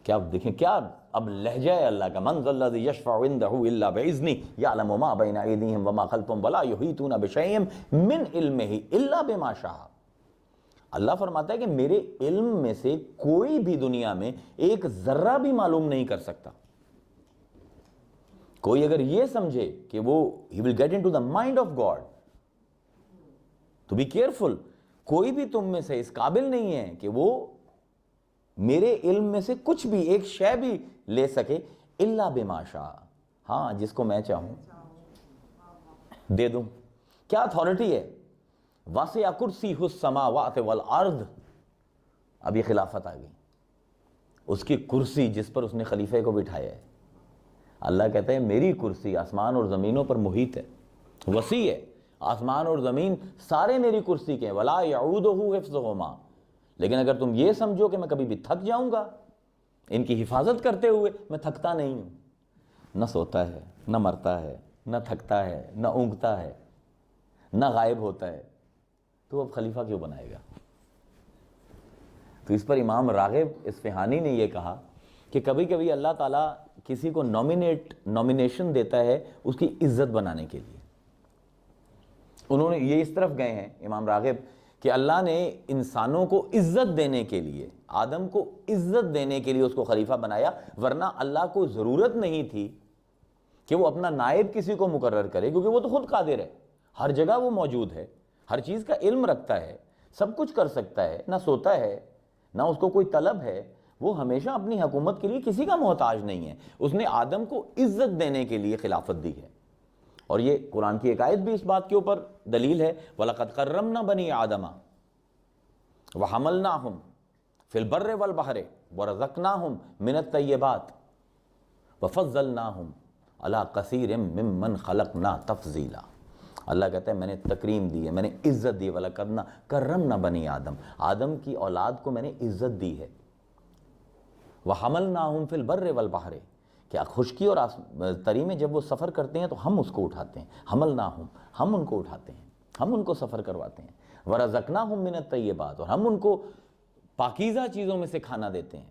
کیا دیکھیں کیا اب لہجہ ہے اللہ کا. من ذا الذی یشفع عندہ الا باذنہ یعلم ما بین ایدیہم وما خلفہم ولا یحیطون بشیء من علمہ الا بما شاء. اللہ فرماتا ہے کہ میرے علم میں سے کوئی بھی دنیا میں ایک ذرہ بھی معلوم نہیں کر سکتا. کوئی اگر یہ سمجھے کہ وہ he will get into the mind of God, to be careful. کوئی بھی تم میں سے اس قابل نہیں ہے کہ وہ میرے علم میں سے کچھ بھی ایک شے بھی لے سکے الا بما شاء، ہاں جس کو میں چاہوں دے دوں. کیا اتھارٹی ہے؟ واسع کرسیہ السماوات والارض. اب یہ خلافت آ گئی، اس کی کرسی جس پر اس نے خلیفے کو بٹھایا ہے. اللہ کہتا ہے میری کرسی آسمان اور زمینوں پر محیط ہے، وسیع ہے. آسمان اور زمین سارے میری کرسی کے ہیں. ولا یعودہ حفظہما. لیکن اگر تم یہ سمجھو کہ میں کبھی بھی تھک جاؤں گا ان کی حفاظت کرتے ہوئے، میں تھکتا نہیں ہوں. نہ سوتا ہے، نہ مرتا ہے، نہ تھکتا ہے، نہ اونگتا ہے، نہ غائب ہوتا ہے، تو اب خلیفہ کیوں بنائے گا؟ تو اس پر امام راغب اصفہانی نے یہ کہا کہ کبھی کبھی اللہ تعالیٰ کسی کو نومینیشن دیتا ہے اس کی عزت بنانے کے لیے. انہوں نے یہ اس طرف گئے ہیں امام راغب کہ اللہ نے انسانوں کو عزت دینے کے لیے، آدم کو عزت دینے کے لیے اس کو خلیفہ بنایا، ورنہ اللہ کو ضرورت نہیں تھی کہ وہ اپنا نائب کسی کو مقرر کرے، کیونکہ وہ تو خود قادر ہے، ہر جگہ وہ موجود ہے، ہر چیز کا علم رکھتا ہے، سب کچھ کر سکتا ہے، نہ سوتا ہے نہ اس کو کوئی طلب ہے. وہ ہمیشہ اپنی حکومت کے لیے کسی کا محتاج نہیں ہے. اس نے آدم کو عزت دینے کے لیے خلافت دی ہے، اور یہ قرآن کی ایک آیت بھی اس بات کے اوپر دلیل ہے. وَلَقَدْ كَرَّمْنَا بَنِي آدَمَ وَحَمَلْنَاهُمْ فِي الْبَرِّ وَالْبَحْرِ وَرَزَقْنَاهُمْ مِنَ الطَّيِّبَاتِ وَفَضَّلْنَاهُمْ عَلَىٰ كَثِيرٍ مِّمَّنْ خَلَقْنَا تَفْضِيلًا. اللہ کہتا ہے میں نے تکریم دی ہے، میں نے عزت دی. وَلَقَدْ كَرَّمْنَا بَنِي آدم، آدم کی اولاد کو میں نے عزت دی ہے. وَحَمَلْنَاهُمْ فِي الْبَرِّ وَالْبَحْرِ، کہ خشکی اور تری میں جب وہ سفر کرتے ہیں تو ہم اس کو اٹھاتے ہیں. حملناہم، ہم ان کو اٹھاتے ہیں، ہم ان کو سفر کرواتے ہیں. ورزقناہم من الطیبات، اور ہم ان کو پاکیزہ چیزوں میں سے کھانا دیتے ہیں،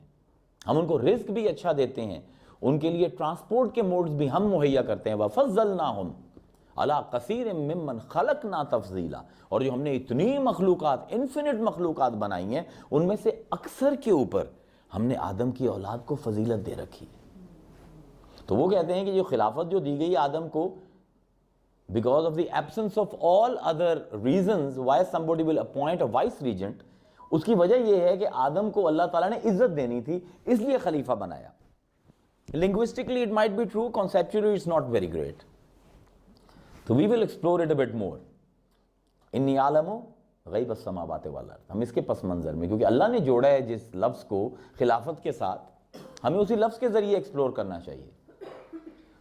ہم ان کو رزق بھی اچھا دیتے ہیں، ان کے لیے ٹرانسپورٹ کے موڈز بھی ہم مہیا کرتے ہیں. وفضلناہم علی کثیر ممن خلقنا تفضیلا، اور جو ہم نے اتنی مخلوقات، انفینٹ مخلوقات بنائی ہیں، ان میں سے اکثر کے اوپر ہم نے آدم کی اولاد کو فضیلت دے رکھی ہے. تو وہ کہتے ہیں کہ جو خلافت جو دی گئی آدم کو، because of the absence of all other reasons why somebody will appoint a vice regent، اس کی وجہ یہ ہے کہ آدم کو اللہ تعالیٰ نے عزت دینی تھی، اس لیے خلیفہ بنایا. Linguistically it might be true, conceptually it's not very great. So we will explore it a bit more. انی عالم غیب السماوات والارض. ہم اس کے پس منظر میں، کیونکہ اللہ نے جوڑا ہے جس لفظ کو خلافت کے ساتھ، ہمیں اسی لفظ کے ذریعے ایکسپلور کرنا چاہیے.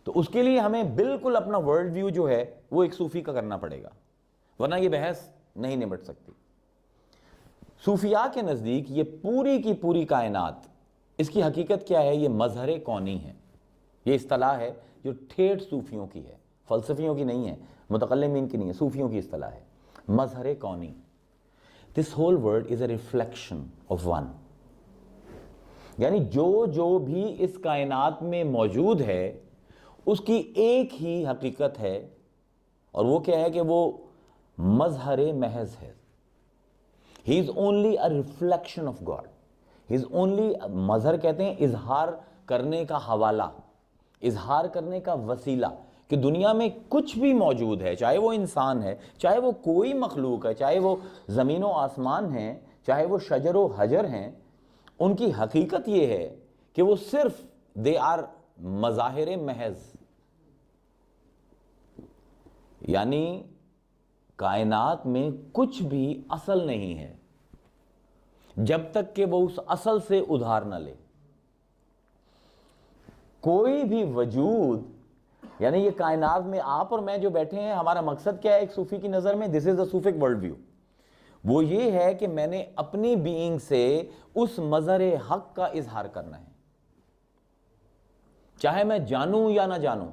تو اس کے لیے ہمیں بالکل اپنا ورلڈ ویو جو ہے وہ ایک صوفی کا کرنا پڑے گا، ورنہ یہ بحث نہیں نمٹ سکتی۔ صوفیاء کے نزدیک یہ پوری کی پوری کائنات، اس کی حقیقت کیا ہے؟ یہ مظہر کونی ہے۔ یہ اصطلاح ہے جو ٹھیٹھ صوفیوں کی ہے، فلسفیوں کی نہیں ہے، متکلمین کی نہیں ہے، صوفیوں کی اصطلاح ہے، مظہر کونی۔ This whole world is a reflection of one۔ یعنی جو بھی اس کائنات میں موجود ہے اس کی ایک ہی حقیقت ہے، اور وہ کیا ہے کہ وہ مظہر محض ہے۔ He is only a reflection of God۔ He is only، مظہر کہتے ہیں اظہار کرنے کا حوالہ، اظہار کرنے کا وسیلہ، کہ دنیا میں کچھ بھی موجود ہے، چاہے وہ انسان ہے، چاہے وہ کوئی مخلوق ہے، چاہے وہ زمین و آسمان ہیں، چاہے وہ شجر و حجر ہیں، ان کی حقیقت یہ ہے کہ وہ صرف they are مظاہر محض۔ یعنی کائنات میں کچھ بھی اصل نہیں ہے جب تک کہ وہ اس اصل سے ادھار نہ لے۔ کوئی بھی وجود، یعنی یہ کائنات میں آپ اور میں جو بیٹھے ہیں، ہمارا مقصد کیا ہے ایک صوفی کی نظر میں؟ دس از اے صوفک ورلڈ ویو۔ وہ یہ ہے کہ میں نے اپنی بینگ سے اس مظہر حق کا اظہار کرنا ہے، چاہے میں جانوں یا نہ جانوں۔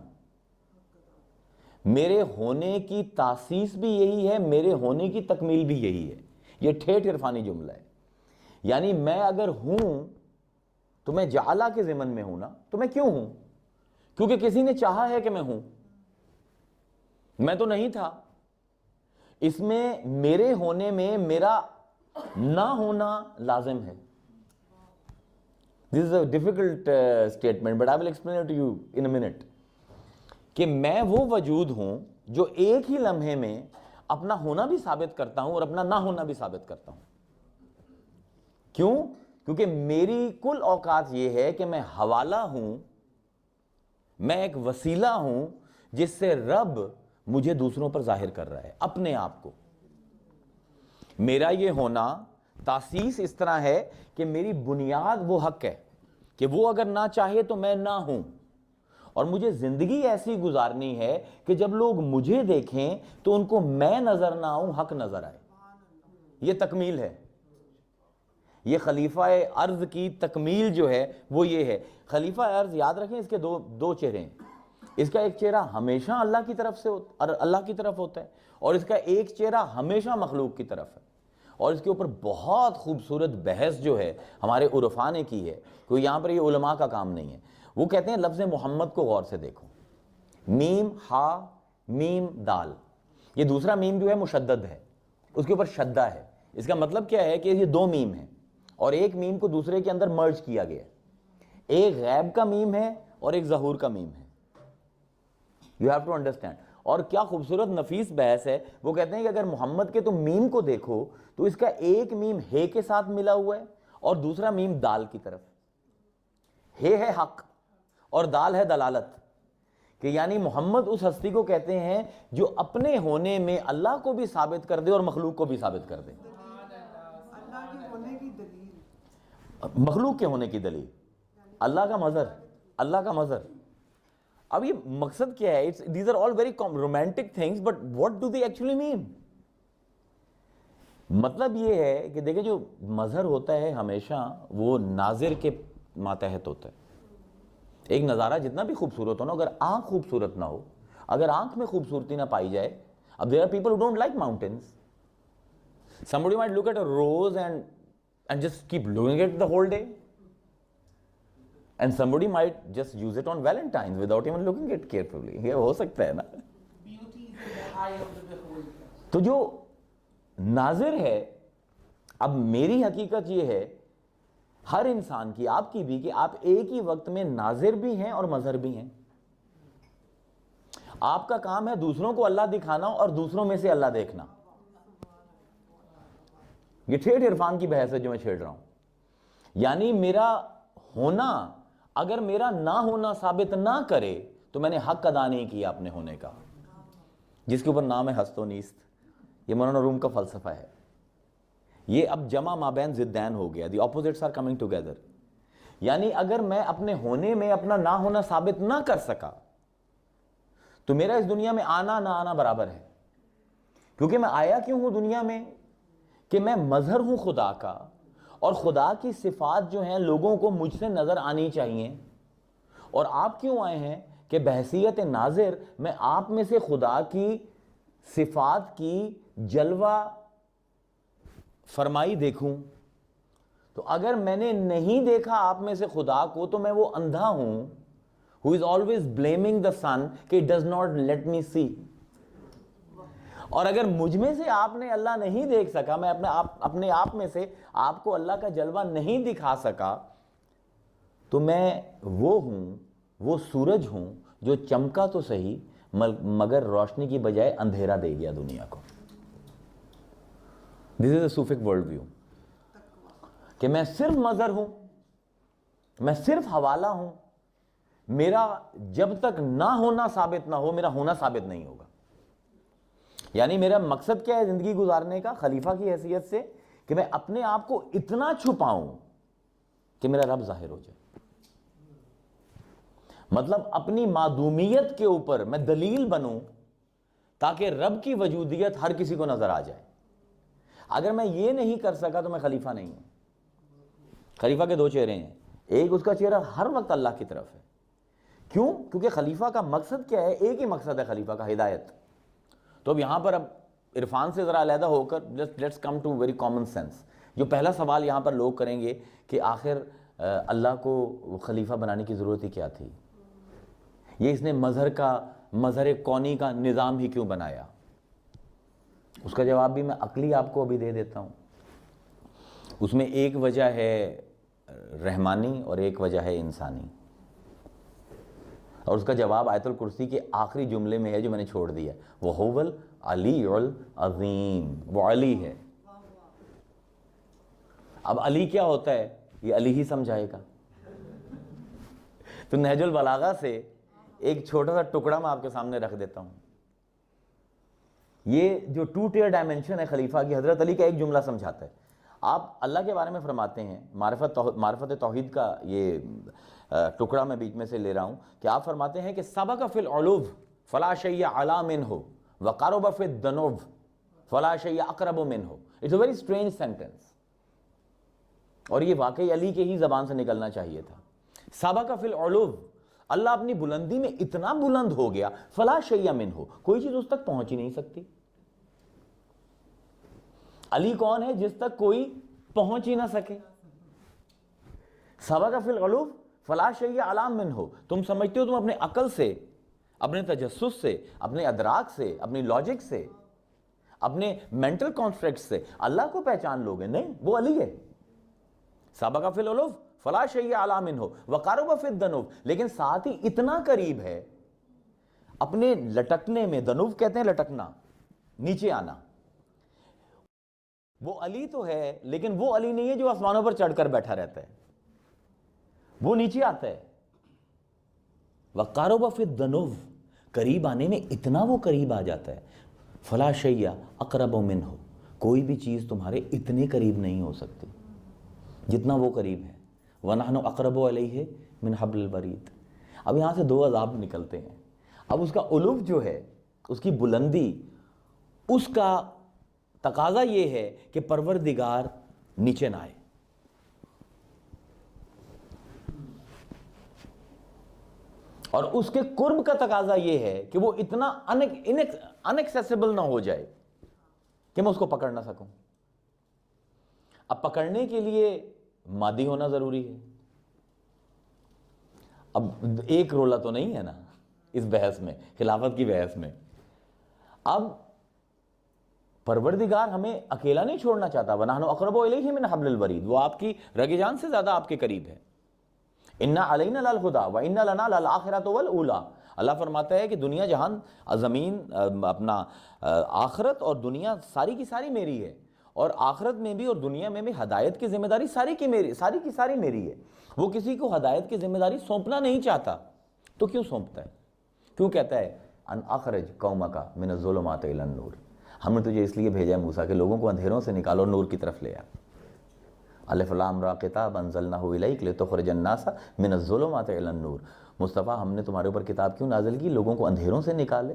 میرے ہونے کی تاسیس بھی یہی ہے، میرے ہونے کی تکمیل بھی یہی ہے۔ یہ ٹھیٹھ عرفانی جملہ ہے۔ یعنی میں اگر ہوں تو میں جعلہ کے ضمن میں ہوں نا، تو میں کیوں ہوں؟ کیونکہ کسی نے چاہا ہے کہ میں ہوں، میں تو نہیں تھا۔ اس میں میرے ہونے میں میرا نہ ہونا لازم ہے۔ This is a difficult statement, but I will explain it to you in a minute۔ کہ میں وہ وجود ہوں جو ایک ہی لمحے میں اپنا ہونا بھی ثابت کرتا ہوں اور اپنا نہ ہونا بھی ثابت کرتا ہوں۔ کیوں؟ کیونکہ میری کل اوقات یہ ہے کہ میں حوالہ ہوں، میں ایک وسیلہ ہوں جس سے رب مجھے دوسروں پر ظاہر کر رہا ہے اپنے آپ کو۔ میرا یہ ہونا تاسیس اس طرح ہے کہ میری بنیاد وہ حق ہے کہ وہ اگر نہ چاہے تو میں نہ ہوں، اور مجھے زندگی ایسی گزارنی ہے کہ جب لوگ مجھے دیکھیں تو ان کو میں نظر نہ آؤں، حق نظر آئے۔ یہ تکمیل ہے۔ یہ خلیفہ ارض کی تکمیل جو ہے وہ یہ ہے۔ خلیفہ ارض یاد رکھیں، اس کے دو چہرے ہیں۔ اس کا ایک چہرہ ہمیشہ اللہ کی طرف ہوتا ہے، اور اس کا ایک چہرہ ہمیشہ مخلوق کی طرف ہے۔ اور اس کے اوپر بہت خوبصورت بحث جو ہے ہمارے عرفاء نے کی ہے، کوئی یہاں پر یہ علماء کا کام نہیں ہے۔ وہ کہتے ہیں لفظ محمد کو غور سے دیکھو، میم ہا میم دال، یہ دوسرا میم جو ہے مشدد ہے، اس کے اوپر شدہ ہے۔ اس کا مطلب کیا ہے کہ یہ دو میم ہیں، اور ایک میم کو دوسرے کے اندر مرج کیا گیا ہے۔ ایک غیب کا میم ہے اور ایک ظہور کا میم ہے۔ You have to understand. اور کیا خوبصورت نفیس بحث ہے۔ وہ کہتے ہیں کہ اگر محمد کے تم میم کو دیکھو تو اس کا ایک میم ہے کے ساتھ ملا ہوا ہے اور دوسرا میم دال کی طرف ہے حق اور دال ہے دلالت، کہ یعنی محمد اس ہستی کو کہتے ہیں جو اپنے ہونے میں اللہ کو بھی ثابت کر دے اور مخلوق کو بھی ثابت کر دے۔ مخلوق کے ہونے کی دلیل اللہ کا مظہر، اللہ کا مظہر۔ اب یہ مقصد کیا ہے؟ these are all very romantic things, but what do they actually mean؟ مطلب یہ ہے کہ دیکھیں جو مظہر ہوتا ہے ہمیشہ وہ ناظر کے ماتحت ہوتا ہے۔ ایک نظارہ جتنا بھی خوبصورت ہو نا، اگر آنکھ خوبصورت نہ ہو، اگر آنکھ میں خوبصورتی نہ پائی جائے، اب there are people who don't like mountains۔ Somebody might look at a rose and just keep looking at it the whole day, and somebody might just use it on Valentine's without even looking at it carefully۔ یہ ہو سکتا ہے نا۔ تو جو ناظر ہے، اب میری حقیقت یہ ہے ہر انسان کی، آپ کی بھی، کہ آپ ایک ہی وقت میں ناظر بھی ہیں اور مظہر بھی ہیں۔ آپ کا کام ہے دوسروں کو اللہ دکھانا اور دوسروں میں سے اللہ دیکھنا۔ یہ ٹھیٹھ عرفان کی بحث ہے جو میں چھیڑ رہا ہوں۔ یعنی میرا ہونا اگر میرا نہ ہونا ثابت نہ کرے تو میں نے حق ادا نہیں کیا اپنے ہونے کا، جس کے اوپر نام ہے ہست و نیست۔ یہ مولانا روم کا فلسفہ ہے۔ یہ اب جمع مابین ضدین ہو گیا، دی اپوزٹس آر کمنگ ٹوگیدر۔ یعنی اگر میں اپنے ہونے میں اپنا نہ ہونا ثابت نہ کر سکا تو میرا اس دنیا میں آنا نہ آنا برابر ہے. کیونکہ میں آیا کیوں ہوں دنیا میں؟ کہ میں مظہر ہوں خدا کا، اور خدا کی صفات جو ہیں لوگوں کو مجھ سے نظر آنی چاہیے. اور آپ کیوں آئے ہیں؟ کہ بحیثیت ناظر میں آپ میں سے خدا کی صفات کی جلوہ فرمائی دیکھوں. تو اگر میں نے نہیں دیکھا آپ میں سے خدا کو تو میں وہ اندھا ہوں who is always blaming the sun کہ it does not let me see. اور اگر مجھ میں سے آپ نے اللہ نہیں دیکھ سکا، میں اپنے آپ میں سے آپ کو اللہ کا جلوہ نہیں دکھا سکا، تو میں وہ ہوں، وہ سورج ہوں جو چمکا تو صحیح مگر روشنی کی بجائے اندھیرا دے گیا دنیا کو. This is a Sufic world view کہ میں صرف مظہر ہوں، میں صرف حوالہ ہوں. میرا جب تک نہ ہونا ثابت نہ ہو، میرا ہونا ثابت نہیں ہوگا. یعنی میرا مقصد کیا ہے زندگی گزارنے کا خلیفہ کی حیثیت سے؟ کہ میں اپنے آپ کو اتنا چھپاؤں کہ میرا رب ظاہر ہو جائے. مطلب اپنی معدومیت کے اوپر میں دلیل بنوں تاکہ رب کی وجودیت ہر کسی کو نظر آ جائے. اگر میں یہ نہیں کر سکا تو میں خلیفہ نہیں ہوں. خلیفہ کے دو چہرے ہیں، ایک اس کا چہرہ ہر وقت اللہ کی طرف ہے. کیوں؟ کیونکہ خلیفہ کا مقصد کیا ہے؟ ایک ہی مقصد ہے خلیفہ کا، ہدایت. تو اب یہاں پر اب عرفان سے ذرا علیحدہ ہو کر let's come to very common sense. جو پہلا سوال یہاں پر لوگ کریں گے کہ آخر اللہ کو خلیفہ بنانے کی ضرورت ہی کیا تھی؟ یہ اس نے مظہر کونی کا نظام ہی کیوں بنایا؟ اس کا جواب بھی میں عقلی آپ کو ابھی دے دیتا ہوں. اس میں ایک وجہ ہے رحمانی اور ایک وجہ ہے انسانی. اور اس کا جواب آیت الکرسی کے آخری جملے میں ہے جو میں نے چھوڑ دیا. وَهُوَ الْعَلِيُّ الْعَظِيمُ، وہ علی ہے. اب علی کیا ہوتا ہے یہ علی ہی سمجھائے گا. تو نہج البلاغہ سے ایک چھوٹا سا ٹکڑا میں آپ کے سامنے رکھ دیتا ہوں. یہ جو 2 ٹیئر ڈائمنشن ہے خلیفہ کی، حضرت علی کا ایک جملہ سمجھاتا ہے. آپ اللہ کے بارے میں فرماتے ہیں، معرفت توحید کا یہ ٹکڑا میں بیچ میں سے لے رہا ہوں کہ آپ فرماتے ہیں کہ سبق فی العلو فلا شیء اعلی منہ وقرب فی الدنو فلا شیء اقرب منہ. It's a very strange sentence, اور یہ واقعی علی کے ہی زبان سے نکلنا چاہیے تھا. سبق فی العلو، اللہ اپنی بلندی میں اتنا بلند ہو گیا، فلا شیء منہ، کوئی چیز اس تک پہنچ ہی نہیں سکتی. علی کون ہے جس تک کوئی پہنچ ہی نہ سکے؟ سبق فی العلو فلا شیء اعلی منہ. تم سمجھتے ہو تم اپنے عقل سے، اپنے تجسس سے، اپنے ادراک سے، اپنی لاجک سے، اپنے مینٹل کانسٹرکٹ سے اللہ کو پہچان لوگے؟ نہیں، وہ علی ہے. سبق فی العلو فلا شیء اعلی منہ وقرب فی الدنو، لیکن ساتھ ہی اتنا قریب ہے اپنے لٹکنے میں. دنو کہتے ہیں لٹکنا، نیچے آنا. وہ علی تو ہے لیکن وہ علی نہیں ہے جو آسمانوں پر چڑھ کر بیٹھا رہتا ہے، وہ نیچے آتا ہے. وقرب فی الدنو، قریب آنے میں اتنا وہ قریب آ جاتا ہے. فلا شیء اقرب منہ، کوئی بھی چیز تمہارے اتنے قریب نہیں ہو سکتی جتنا وہ قریب ہے. وَنَحْنُ أَقْرَبُ عَلَيْهِ مِنْ حَبْلِ الْوَرِيدِ. اب یہاں سے 2 عذاب نکلتے ہیں. اب اس کا علو جو ہے، اس کی بلندی، اس کا تقاضا یہ ہے کہ پروردگار نیچے نہ آئے. اور اس کے قرب کا تقاضا یہ ہے کہ وہ اتنا انیکسیسیبل نہ ہو جائے کہ میں اس کو پکڑ نہ سکوں. اب پکڑنے کے لیے مادی ہونا ضروری ہے. اب ایک رولا تو نہیں ہے نا اس بحث میں، خلافت کی بحث میں. اب پروردگار ہمیں اکیلا نہیں چھوڑنا چاہتا. وَنَحْنُ أَقْرَبُ إِلَيْهِ مِنْ حَبْلِ الْوَرِيدِ، وہ آپ کی رگ جان سے زیادہ آپ کے قریب ہے. اِنَّا عَلَيْنَا لَلْهُدَى وَإِنَّا لَنَا لَلْآخِرَةُ وَالْأُولَى. اللہ فرماتا ہے کہ دنیا جہان، زمین، اپنا آخرت اور دنیا ساری کی ساری میری ہے، اور آخرت میں بھی اور دنیا میں بھی ہدایت کی ذمہ داری ساری کی ساری میری ہے. وہ کسی کو ہدایت کی ذمہ داری سونپنا نہیں چاہتا. تو کیوں سونپتا ہے؟ کیوں کہتا ہے ان اخرج قومک من الظلمات الی النور؟ ہم نے تجھے اس لیے بھیجا ہے موسیٰ کہ لوگوں کو اندھیروں سے نکالو اور نور کی طرف لے آ. الف لام را کتاب انزلناہ الیک لتخرج الناس من الظلمات الی النور. مصطفیٰ ہم نے تمہارے اوپر کتاب کیوں نازل کی؟ لوگوں کو اندھیروں سے نکالے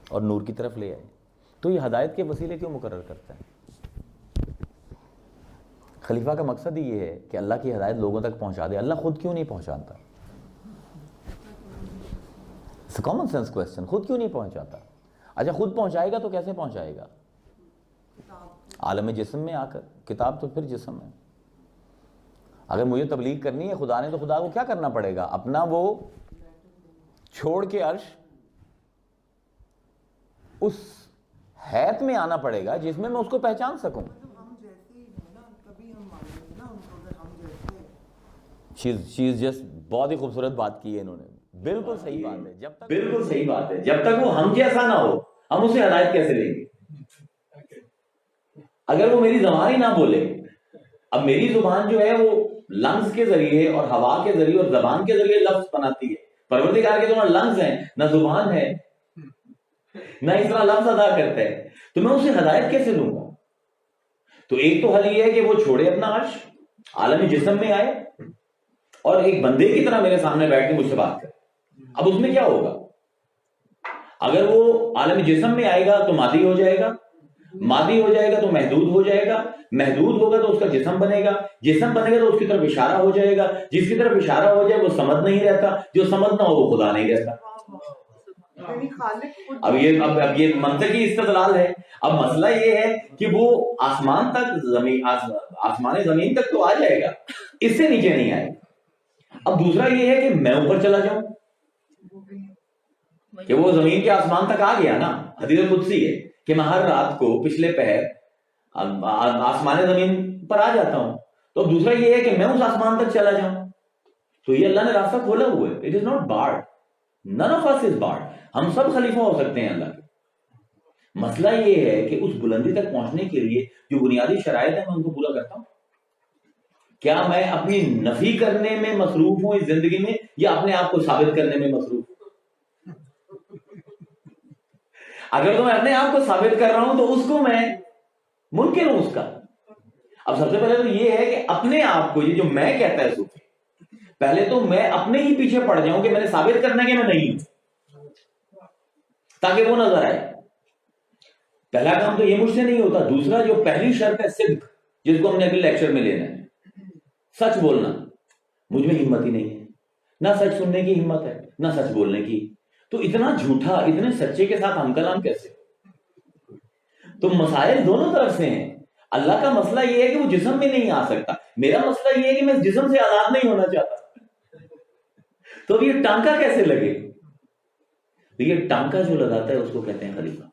اور نور کی طرف لے آئے. تو یہ ہدایت کے وسیلے کیوں مقرر کرتا ہے؟ خلیفہ کا مقصد ہی یہ ہے کہ اللہ کی ہدایت لوگوں تک پہنچا دے. اللہ خود کیوں نہیں پہنچاتا؟ It's a common sense question. خود کیوں نہیں پہنچاتا؟ اچھا خود پہنچائے گا تو کیسے پہنچائے گا؟ عالم جسم میں آ کر. کتاب تو پھر جسم ہے. اگر مجھے تبلیغ کرنی ہے خدا نے، تو خدا کو کیا کرنا پڑے گا؟ اپنا وہ چھوڑ کے عرش اس حیت میں آنا پڑے گا جس میں اس کو پہچان سکوں. شیز جسٹ بہت ہی خوبصورت بات کی ہے انہوں نے. بالکل صحیح بات ہے. جب تک وہ ہم جیسا نہ ہو ہم اسے ہدایت کیسے لیں گے؟ اگر وہ میری زبان ہی نہ بولے. اب میری زبان جو ہے وہ لنگز کے ذریعے اور ہوا کے ذریعے اور زبان کے ذریعے لفظ بناتی ہے. پروردگار کے تو نہ لنگز ہیں نہ زبان ہے نہ اس طرح لفظ ادا کرتا ہے، تو میں اسے ہدایت کیسے دوں گا؟ تو ایک تو حل یہ ہے کہ وہ چھوڑے اپنا عرش، عالم جسم میں آئے اور ایک بندے کی طرح میرے سامنے بیٹھ کے مجھ سے بات کرے. اب اس میں کیا ہوگا؟ اگر وہ عالم جسم میں آئے گا تو مادی ہو جائے گا، مادی ہو جائے گا تو محدود ہو جائے گا، محدود ہوگا تو اس کا جسم بنے گا، جسم بنے گا تو اس کی طرف اشارہ ہو جائے گا، جس کی طرف اشارہ ہو جائے وہ سمجھ نہیں رہتا، جو سمجھ نہ ہو وہ خدا نہیں رہتا. اب یہ منطقی استدلال ہے. اب مسئلہ یہ ہے کہ وہ آسمان تک آسمان زمین تک تو آ جائے گا، اس سے نیچے نہیں آئے گا. اب دوسرا یہ ہے کہ میں اوپر چلا جاؤں، کہ وہ زمین کے آسمان تک آ گیا نا. حدیث قدسی ہے کہ میں ہر رات کو پچھلے پہر آسمان زمین پر آ جاتا ہوں. تو اب دوسرا یہ ہے کہ میں اس آسمان تک چلا جاؤں. تو یہ اللہ نے راستہ کھولا ہوا ہے. It is not barred. none of us is barred. ہم سب خلیفہ ہو سکتے ہیں اللہ کے. مسئلہ یہ ہے کہ اس بلندی تک پہنچنے کے لیے جو بنیادی شرائط ہیں میں ان کو پورا کرتا ہوں. کیا میں اپنی نفی کرنے میں مصروف ہوں اس زندگی میں یا اپنے آپ کو ثابت کرنے میں مصروف ہوں؟ اگر تو میں اپنے آپ کو ثابت کر رہا ہوں تو اس کو میں منکر ہوں اس کا. اب سب سے پہلے تو یہ ہے کہ اپنے آپ کو، یہ جو میں کہتا ہے صوفی، پہلے تو میں اپنے ہی پیچھے پڑ جاؤں کہ میں نے ثابت کرنا کہ میں نہیں ہوں، تاکہ وہ نظر آئے. پہلا کام تو یہ مجھ سے نہیں ہوتا. دوسرا جو پہلی شرط ہے صدق، جس کو ہم نے اگلے لیکچر میں لینا ہے، سچ بولنا. مجھ میں ہمت ہی نہیں ہے، نہ سچ سننے کی ہمت ہے نہ سچ بولنے کی. تو اتنا جھوٹا اتنے سچے کے ساتھ ہم کلام کیسے؟ تو مسائل دونوں طرف سے ہیں. اللہ کا مسئلہ یہ ہے کہ وہ جسم میں نہیں آ سکتا. میرا مسئلہ یہ ہے کہ میں جسم سے آزاد نہیں ہونا چاہتا. تو اب یہ ٹانکا کیسے لگے؟ تو یہ ٹانکا جو لگاتا ہے اس کو کہتے ہیں خلیفہ.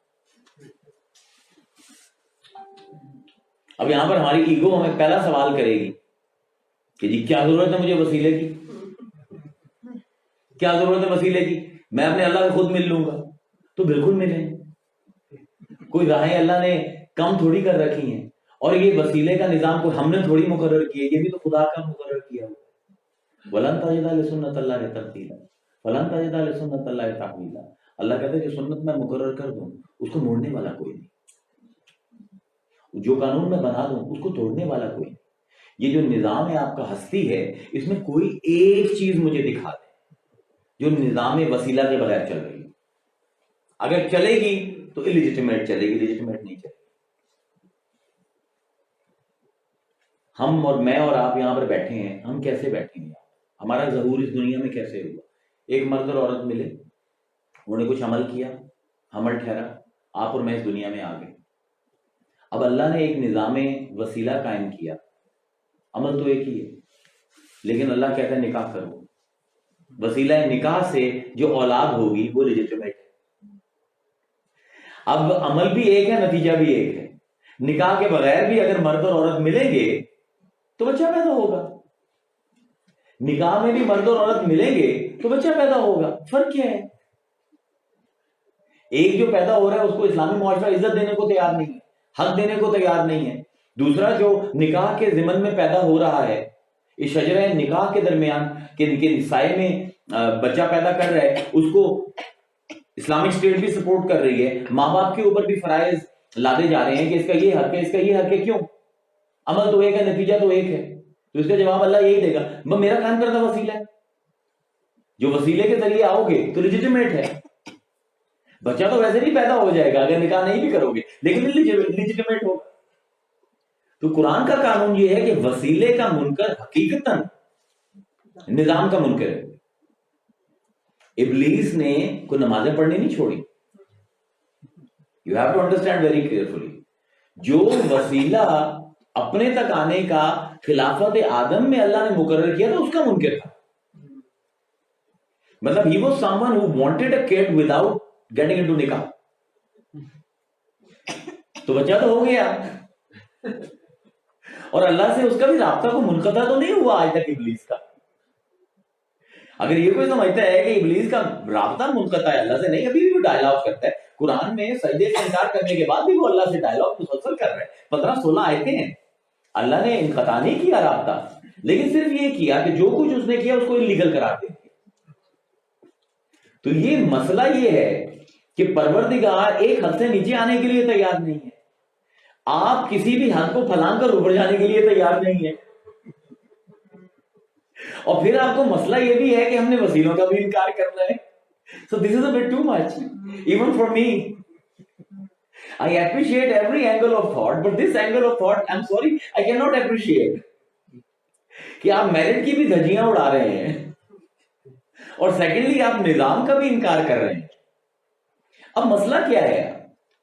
اب یہاں پر ہماری ایگو ہمیں پہلا سوال کرے گی کہ جی کیا ضرورت ہے مجھے وسیلے کی؟ کیا ضرورت ہے وسیلے کی؟ میں اپنے اللہ سے خود مل لوں گا. تو بالکل ملیں. کوئی راہیں اللہ نے کم تھوڑی کر رکھی ہیں. اور یہ وسیلے کا نظام کوئی ہم نے تھوڑی مقرر کیا، یہ بھی تو خدا کا مقرر کیا ہوا. وَلَن تَجِدَ لِسُنَّتِ اللَّهِ تَبْدِيلًا وَلَن تَجِدَ لِسُنَّتِ اللَّهِ تَحْوِيلًا. اللہ کہتے ہیں کہ سنت میں مقرر کر دوں اس کو موڑنے والا کوئی نہیں. جو قانون میں بنا دوں اس کو توڑنے والا کوئی نہیں. یہ جو نظام ہے آپ کا ہستی ہے، اس میں کوئی ایک چیز مجھے دکھا دے جو نظام وسیلہ کے بغیر چل رہی ہے. اگر چلے گی تو الیجیٹمیٹ چلے گی، لیجیٹمیٹ نہیں چلے گی. ہم اور میں اور آپ یہاں پر بیٹھے ہیں، ہم کیسے بیٹھے ہیں؟ ہمارا ظہور اس دنیا میں کیسے ہوا؟ ایک مرد اور عورت ملے، انہوں نے کچھ عمل کیا، عمل ٹھہرا، آپ اور میں اس دنیا میں آ گئے. اب اللہ نے ایک نظام وسیلہ قائم کیا. عمل تو ایک ہی ہے، لیکن اللہ کہتا ہے نکاح کرو. وسیلہ نکاح سے جو اولاد ہوگی وہ لیجیٹمیٹ ہے. اب عمل بھی ایک ہے، نتیجہ بھی ایک ہے. نکاح کے بغیر بھی اگر مرد اور عورت ملیں گے تو بچہ پیدا ہوگا. نکاح میں بھی مرد اور عورت ملیں گے تو بچہ پیدا ہوگا. فرق کیا ہے؟ ایک جو پیدا ہو رہا ہے اس کو اسلامی معاشرہ عزت دینے کو تیار نہیں ہے، حق دینے کو تیار نہیں ہے. دوسرا جو نکاح کے ضمن میں پیدا ہو رہا ہے، اس شجرہ نکاح کے درمیان کے سائے میں بچہ پیدا کر رہا ہے، اس کو اسلامک اسٹیٹ بھی سپورٹ کر رہی ہے. ماں باپ کے اوپر بھی فرائض لادے جا رہے ہیں کہ اس کا یہ حق ہے، اس کا یہ حق ہے. کیوں؟ عمل تو ایک ہے، نتیجہ تو ایک ہے. تو اس کا جواب اللہ یہی دے گا، میرا قائم کردہ وسیلہ ہے. جو وسیلے کے ذریعے آؤ گے تو لیجیٹمیٹ ہے. بچہ تو ویسے نہیں پیدا ہو جائے گا اگر نکاح نہیں بھی کرو گے, لیکن لیجیٹمیٹ ہوگا. تو قرآن کا قانون یہ ہے کہ وسیلے کا منکر حقیقتاً نظام کا منکر ہے. ابلیس نے کوئی نمازیں پڑھنی نہیں چھوڑی. You have to understand very carefully. جو وسیلہ اپنے تک آنے کا خلافت آدم میں اللہ نے مقرر کیا تھا اس کا منکر تھا. مطلب he was someone who wanted a kid without getting into نکاح. تو بچہ تو ہو گیا اور اللہ سے اس کا بھی رابطہ کو منقطع تو نہیں ہوا آج تک ابلیس کا. اگر یہ کوئی سمجھتا ہے کہ ابلیس کا رابطہ منقطع ہے اللہ سے, نہیں, ابھی بھی وہ ڈائلاگ کرتا ہے. قرآن میں سجدے سے انکار کرنے کے بعد بھی وہ اللہ سے ڈائلاگ مسلسل کر رہے ہیں. 15-16 آیتیں ہیں. اللہ نے انقطاع نہیں کیا رابطہ, لیکن صرف یہ کیا کہ جو کچھ اس نے کیا اس کو انلیگل قرار دے دیا. تو یہ مسئلہ یہ ہے کہ پروردگار ایک حد سے نیچے آنے کے لیے تیار نہیں ہے. آپ کسی بھی حد کو پھلانگ کر اوپر جانے کے لیے تیار نہیں ہے. اور پھر آپ کو مسئلہ یہ بھی ہے کہ ہم نے وسیلوں کا بھی انکار کرنا ہے. So this is a bit too much, even for me. I appreciate every angle of thought, but this angle of thought, I'm sorry, I cannot appreciate. کہ آپ میرٹ کی بھی دھجیاں اڑا رہے ہیں اور سیکنڈلی آپ نظام کا بھی انکار کر رہے ہیں. اب مسئلہ کیا ہے؟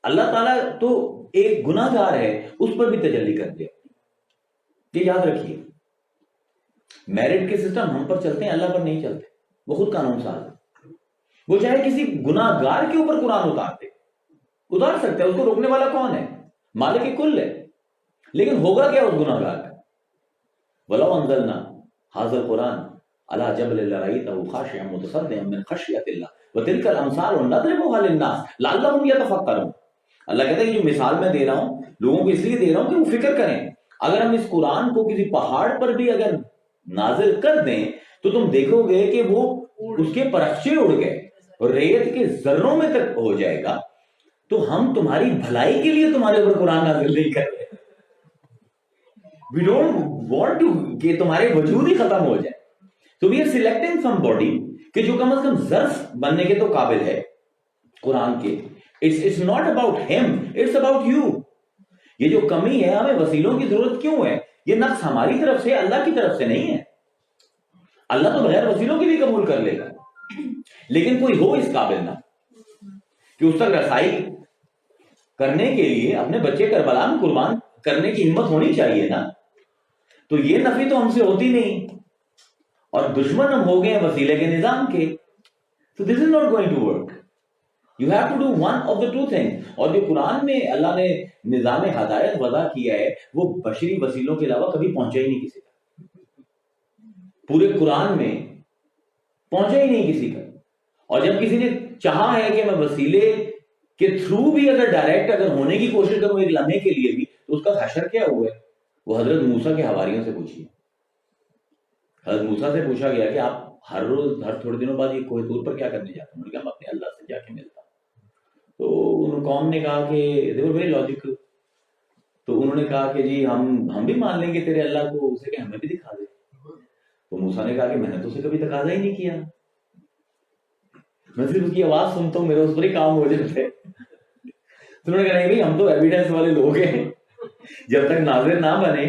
اللہ تعالیٰ تو ایک گناہ گار ہے, اس پر بھی تجلی کر دیا. یہ یاد رکھیے, میرٹ کے سسٹم ہم پر چلتے ہیں, اللہ پر نہیں چلتے. وہ خود قانون ساز ہے. وہ چاہے کسی گناہ گار کے اوپر قرآن اتار سکتے ہیں. اس کو روکنے والا کون ہے؟ مالک کل ہے. لیکن ہوگا کیا اس گناہ گار کا؟ وَلَوْ أَنزَلْنَا هَذَا الْقُرْآنَ عَلَى جَبَلٍ لَرَأَيْتَهُ خَاشِعًا مُتَصَدِّعًا مِنْ خَشْيَةِ اللَّهِ وَتِلْكَ الْأَمْثَالُ نَضْرِبُهَا لِلنَّاسِ لَعَلَّهُمْ يَتَفَكَّرُونَ. اللہ کہتا ہے کہ جو مثال میں دے رہا ہوں لوگوں کو اس لیے دے رہا ہوں کہ وہ فکر کریں. اگر ہم اس قرآن کو کسی پہاڑ پر بھی اگر نازل کر دیں تو تم دیکھو گے کہ وہ اس کے پرخچے اڑ گئے اور ریت کے ذروں میں تک ہو جائے گا. تو ہم تمہاری بھلائی کے لیے تمہارے اوپر قرآن نازل نہیں کر رہے. We don't want to کہ تمہارے وجود ہی ختم ہو جائے. So we are selecting somebody کہ جو کم از کم ظرف بننے کے تو قابل ہے قرآن کے. It's not about him, it's about you. یہ جو کمی ہے, ہمیں وسیلوں کی ضرورت کیوں ہے؟ یہ نقص ہماری طرف سے, اللہ کی طرف سے نہیں ہے. اللہ تو بغیر وسیلوں کی بھی قبول کر لے گا, لیکن کوئی ہو اس قابل نہ کہ اس تک رسائی کرنے کے لیے اپنے بچے کربلا میں قربان کرنے کی ہمت ہونی چاہیے نا. تو یہ نفی تو ہم سے ہوتی نہیں, اور دشمن ہم ہو گئے ہیں وسیلے کے نظام کے. So this is not going to work. You have to do one of the two things. اور جو قرآن میں اللہ نے نظام ہدایت وضع کیا ہے وہ بشری وسیلوں کے علاوہ کبھی پہنچا ہی نہیں کسی کا. پورے قرآن میں پہنچا ہی نہیں کسی کا. اور جب کسی نے چاہا ہے کہ میں وسیلے کے تھرو بھی اگر ڈائریکٹ اگر ہونے کی کوشش کروں ایک لمحے کے لیے بھی, تو اس کا حشر کیا ہوا ہے؟ وہ حضرت موسیٰ کے حواریوں سے پوچھیے. حضرت موسیٰ سے پوچھا گیا کہ آپ ہر روز ہر تھوڑے دنوں بعد یہ کوہ طور پر کیا کرنے جاتے ہیں؟ ہم اپنے اللہ سے جا کے ملتا. تو ان قوم نے کہا کہ they were very logical. تو انہوں نے کہا کہ جی ہم بھی مان لیں گے تیرے اللہ کو, اسے کہ ہمیں بھی دکھا دے. تو موسیٰ نے کہا کہ میں نے تو اسے کبھی تقاضا ہی نہیں کیا, میں صرف اس کی آواز سنتا ہوں, میرے اس پر ہی کام ہو جاتے. تو انہوں نے کہا نہیں بھائی ہم تو ایویڈنس والے لوگ ہیں, جب تک ناظر نہ بنے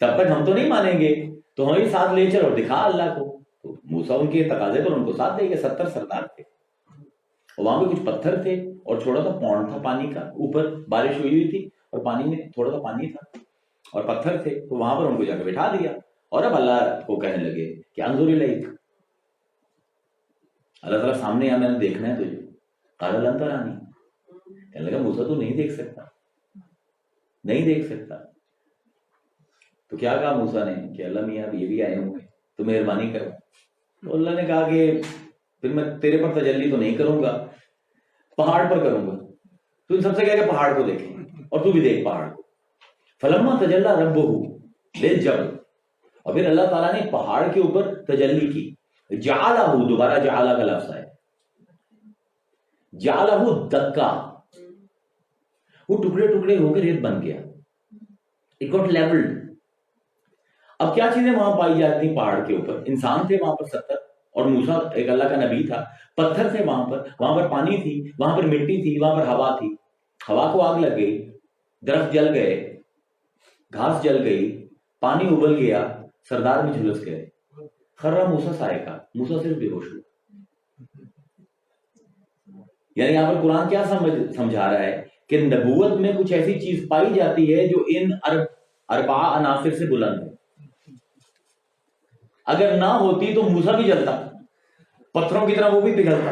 تب تک ہم تو نہیں مانیں گے, تو ہمیں ساتھ لے چل اور دکھا اللہ کو. تو موسیٰ ان کے تقاضے پر ان کو ساتھ دے گئے. 70 سردار تھے, اور وہاں پہ کچھ پتھر تھے اور چھوٹا سا پونڈ تھا پانی کا, اوپر بارش ہوئی تھی اور پانی میں تھوڑا سا پانی تھا اور پتھر تھے. تو وہاں پر ان کو جا کے بٹھا دیا, اور اب اللہ کو کہنے لگے کہ انظر الیک, اللہ تعالیٰ سامنے آ, میں نے دیکھنا ہے تجھے. قال لن ترانی, کہنے لگا موسیٰ تو نہیں دیکھ سکتا, نہیں دیکھ سکتا. تو کیا کہا موسیٰ نے کہ اللہ میاں یہ بھی آئے ہوئے تو مہربانی کرو. تو اللہ نے کہا کہ پھر میں تیرے پر تجلی تو نہیں کروں گا, پہاڑ پر کروں گا. تو ان سب سے کہا کہ پہاڑ کو دیکھیں, اور تو بھی دیکھ پہاڑ کو. فلما تجلی ربہ للجبل, اور پھر اللہ تعالیٰ نے پہاڑ کے اوپر تجلی کی. جعلہ, دوبارہ جعلہ کا لفظ ہے, جعلہ دکا, وہ ٹکڑے ٹکڑے ہو کے ریت بن گیا. It got leveled. اب کیا چیزیں وہاں پائی جاتی پہاڑ کے اوپر؟ انسان تھے وہاں پر 70, اور موسیٰ ایک اللہ کا نبی تھا. پتھر تھے وہاں پر پانی تھی, وہاں پر مٹی تھی, وہاں پر ہوا تھی. ہوا کو آگ لگ گئی, درخت جل گئے, گھاس جل گئی, پانی ابل گیا, سردار میں جھلس گئے. خرہ موسیٰ صاعقہ, موسیٰ صرف بے ہوش ہوا. یعنی یہاں پر قرآن کیا سمجھا رہا ہے کہ نبوت میں کچھ ایسی چیز پائی جاتی ہے جو ان اربعہ عناصر سے بلند ہے. اگر نہ ہوتی تو موسیٰ بھی جلتا, پتھروں کی طرح وہ بھی پگھلتا,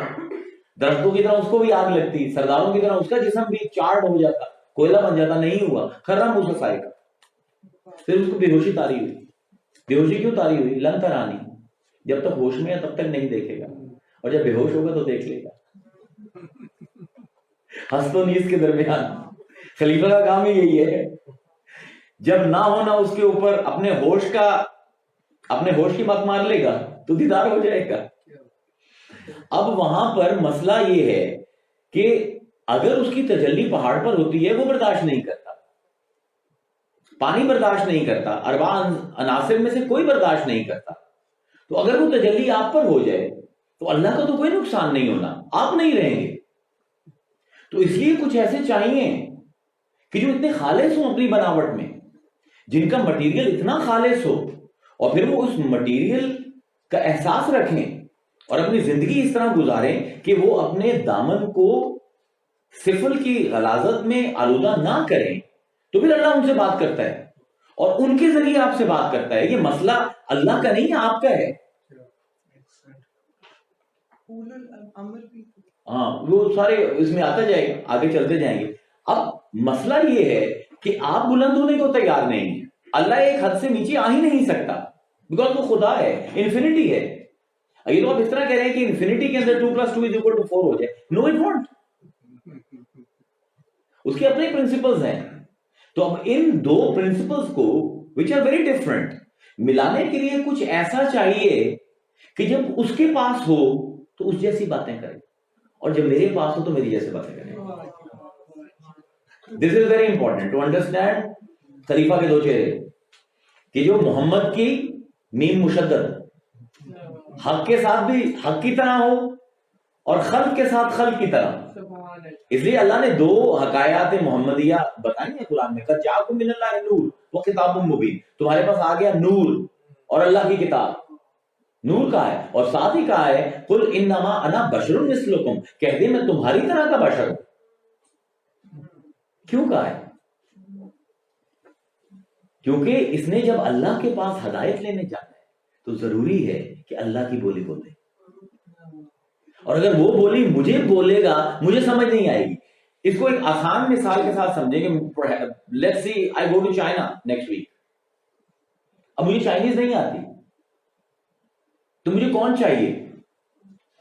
درختوں کی طرح اس کو بھی آگ لگتی, سرداروں کی طرح اس کا جسم بھی چارڈ ہو جاتا, کوئلہ بن جاتا. نہیں ہوا. خرہ موسیٰ صاعقہ, پھر اس کو بے ہوشی طاری ہوئی. بے ہوشی کیوں طاری ہوئی؟ لن ترانی, جب تک ہوش میں ہے تب تک نہیں دیکھے گا, اور جب بے ہوش ہوگا تو دیکھ لے گا. ہست و نیز کے درمیان خلیفہ کا کام ہی یہی ہے. جب نہ ہونا اس کے اوپر اپنے ہوش کی بات مار لے گا تو دیدار ہو جائے گا. اب وہاں پر مسئلہ یہ ہے کہ اگر اس کی تجلی پہاڑ پر ہوتی ہے وہ برداشت نہیں کرتا, پانی برداشت نہیں کرتا, اربع عناصر میں سے کوئی برداشت نہیں کرتا. تو اگر وہ تجلی آپ پر ہو جائے تو اللہ کا تو کوئی نقصان نہیں ہونا, آپ نہیں رہیں گے. تو اس لیے کچھ ایسے چاہیے کہ جو اتنے خالص ہوں اپنی بناوٹ میں, جن کا مٹیریل اتنا خالص ہو, اور پھر وہ اس مٹیریل کا احساس رکھیں اور اپنی زندگی اس طرح گزاریں کہ وہ اپنے دامن کو سفل کی غلاظت میں آلودہ نہ کریں. تو پھر اللہ ان سے بات کرتا ہے اور ان کے ذریعے آپ سے بات کرتا ہے. یہ مسئلہ اللہ کا نہیں ہے, آپ کا ہے. ہاں, وہ سارے اس میں آتا جائے گا, آگے چلتے جائیں گے. اب مسئلہ یہ ہے کہ آپ بلند ہونے کو تیار نہیں ہیں. اللہ ایک حد سے نیچے آ ہی نہیں سکتا, بیکاز وہ خدا ہے, انفینٹی ہے. یہ تو آپ اس طرح کہہ رہے ہیں کہ انفینٹی کے اندر 2+2=4 ہو جائے. نو اٹ وانٹ. اس کے اپنے پرنسپلز ہیں. تو اب ان دو پرنسپلز کو which are very different ملانے کے لیے کچھ ایسا چاہیے کہ جب اس کے پاس ہو تو اس جیسی باتیں کرے, اور جب میرے پاس ہو تو میری جیسے باتیں کرے. This is very important to understand خلیفہ کے دو چہرے, کہ جو محمد کی میم مشدد حق کے ساتھ بھی حق کی طرح ہو اور خلق کے ساتھ خلق کی طرح. اس لیے اللہ نے دو حقائقات محمدیہ بتائی ہیں قرآن میں. قد جاءکم من اللہ نور وکتاب مبین, تمہارے پاس آ گیا نور اور اللہ کی کتاب. نور کا ہے, اور ساتھ ہی کہا ہے قل انما انا بشر مثلکم, کہہ دے میں تمہاری طرح کا بشر ہوں. کیوں کہا ہے؟ کیونکہ اس نے جب اللہ کے پاس ہدایت لینے جانا ہے تو ضروری ہے کہ اللہ کی بولی بولے, اور اگر وہ بولی مجھے بولے گا مجھے سمجھ نہیں آئے گی. اس کو ایک آسان مثال کے ساتھ سمجھیں کہ let's see I go to China next week. اب مجھے چائنیز نہیں آتی, تو مجھے کون چاہیے؟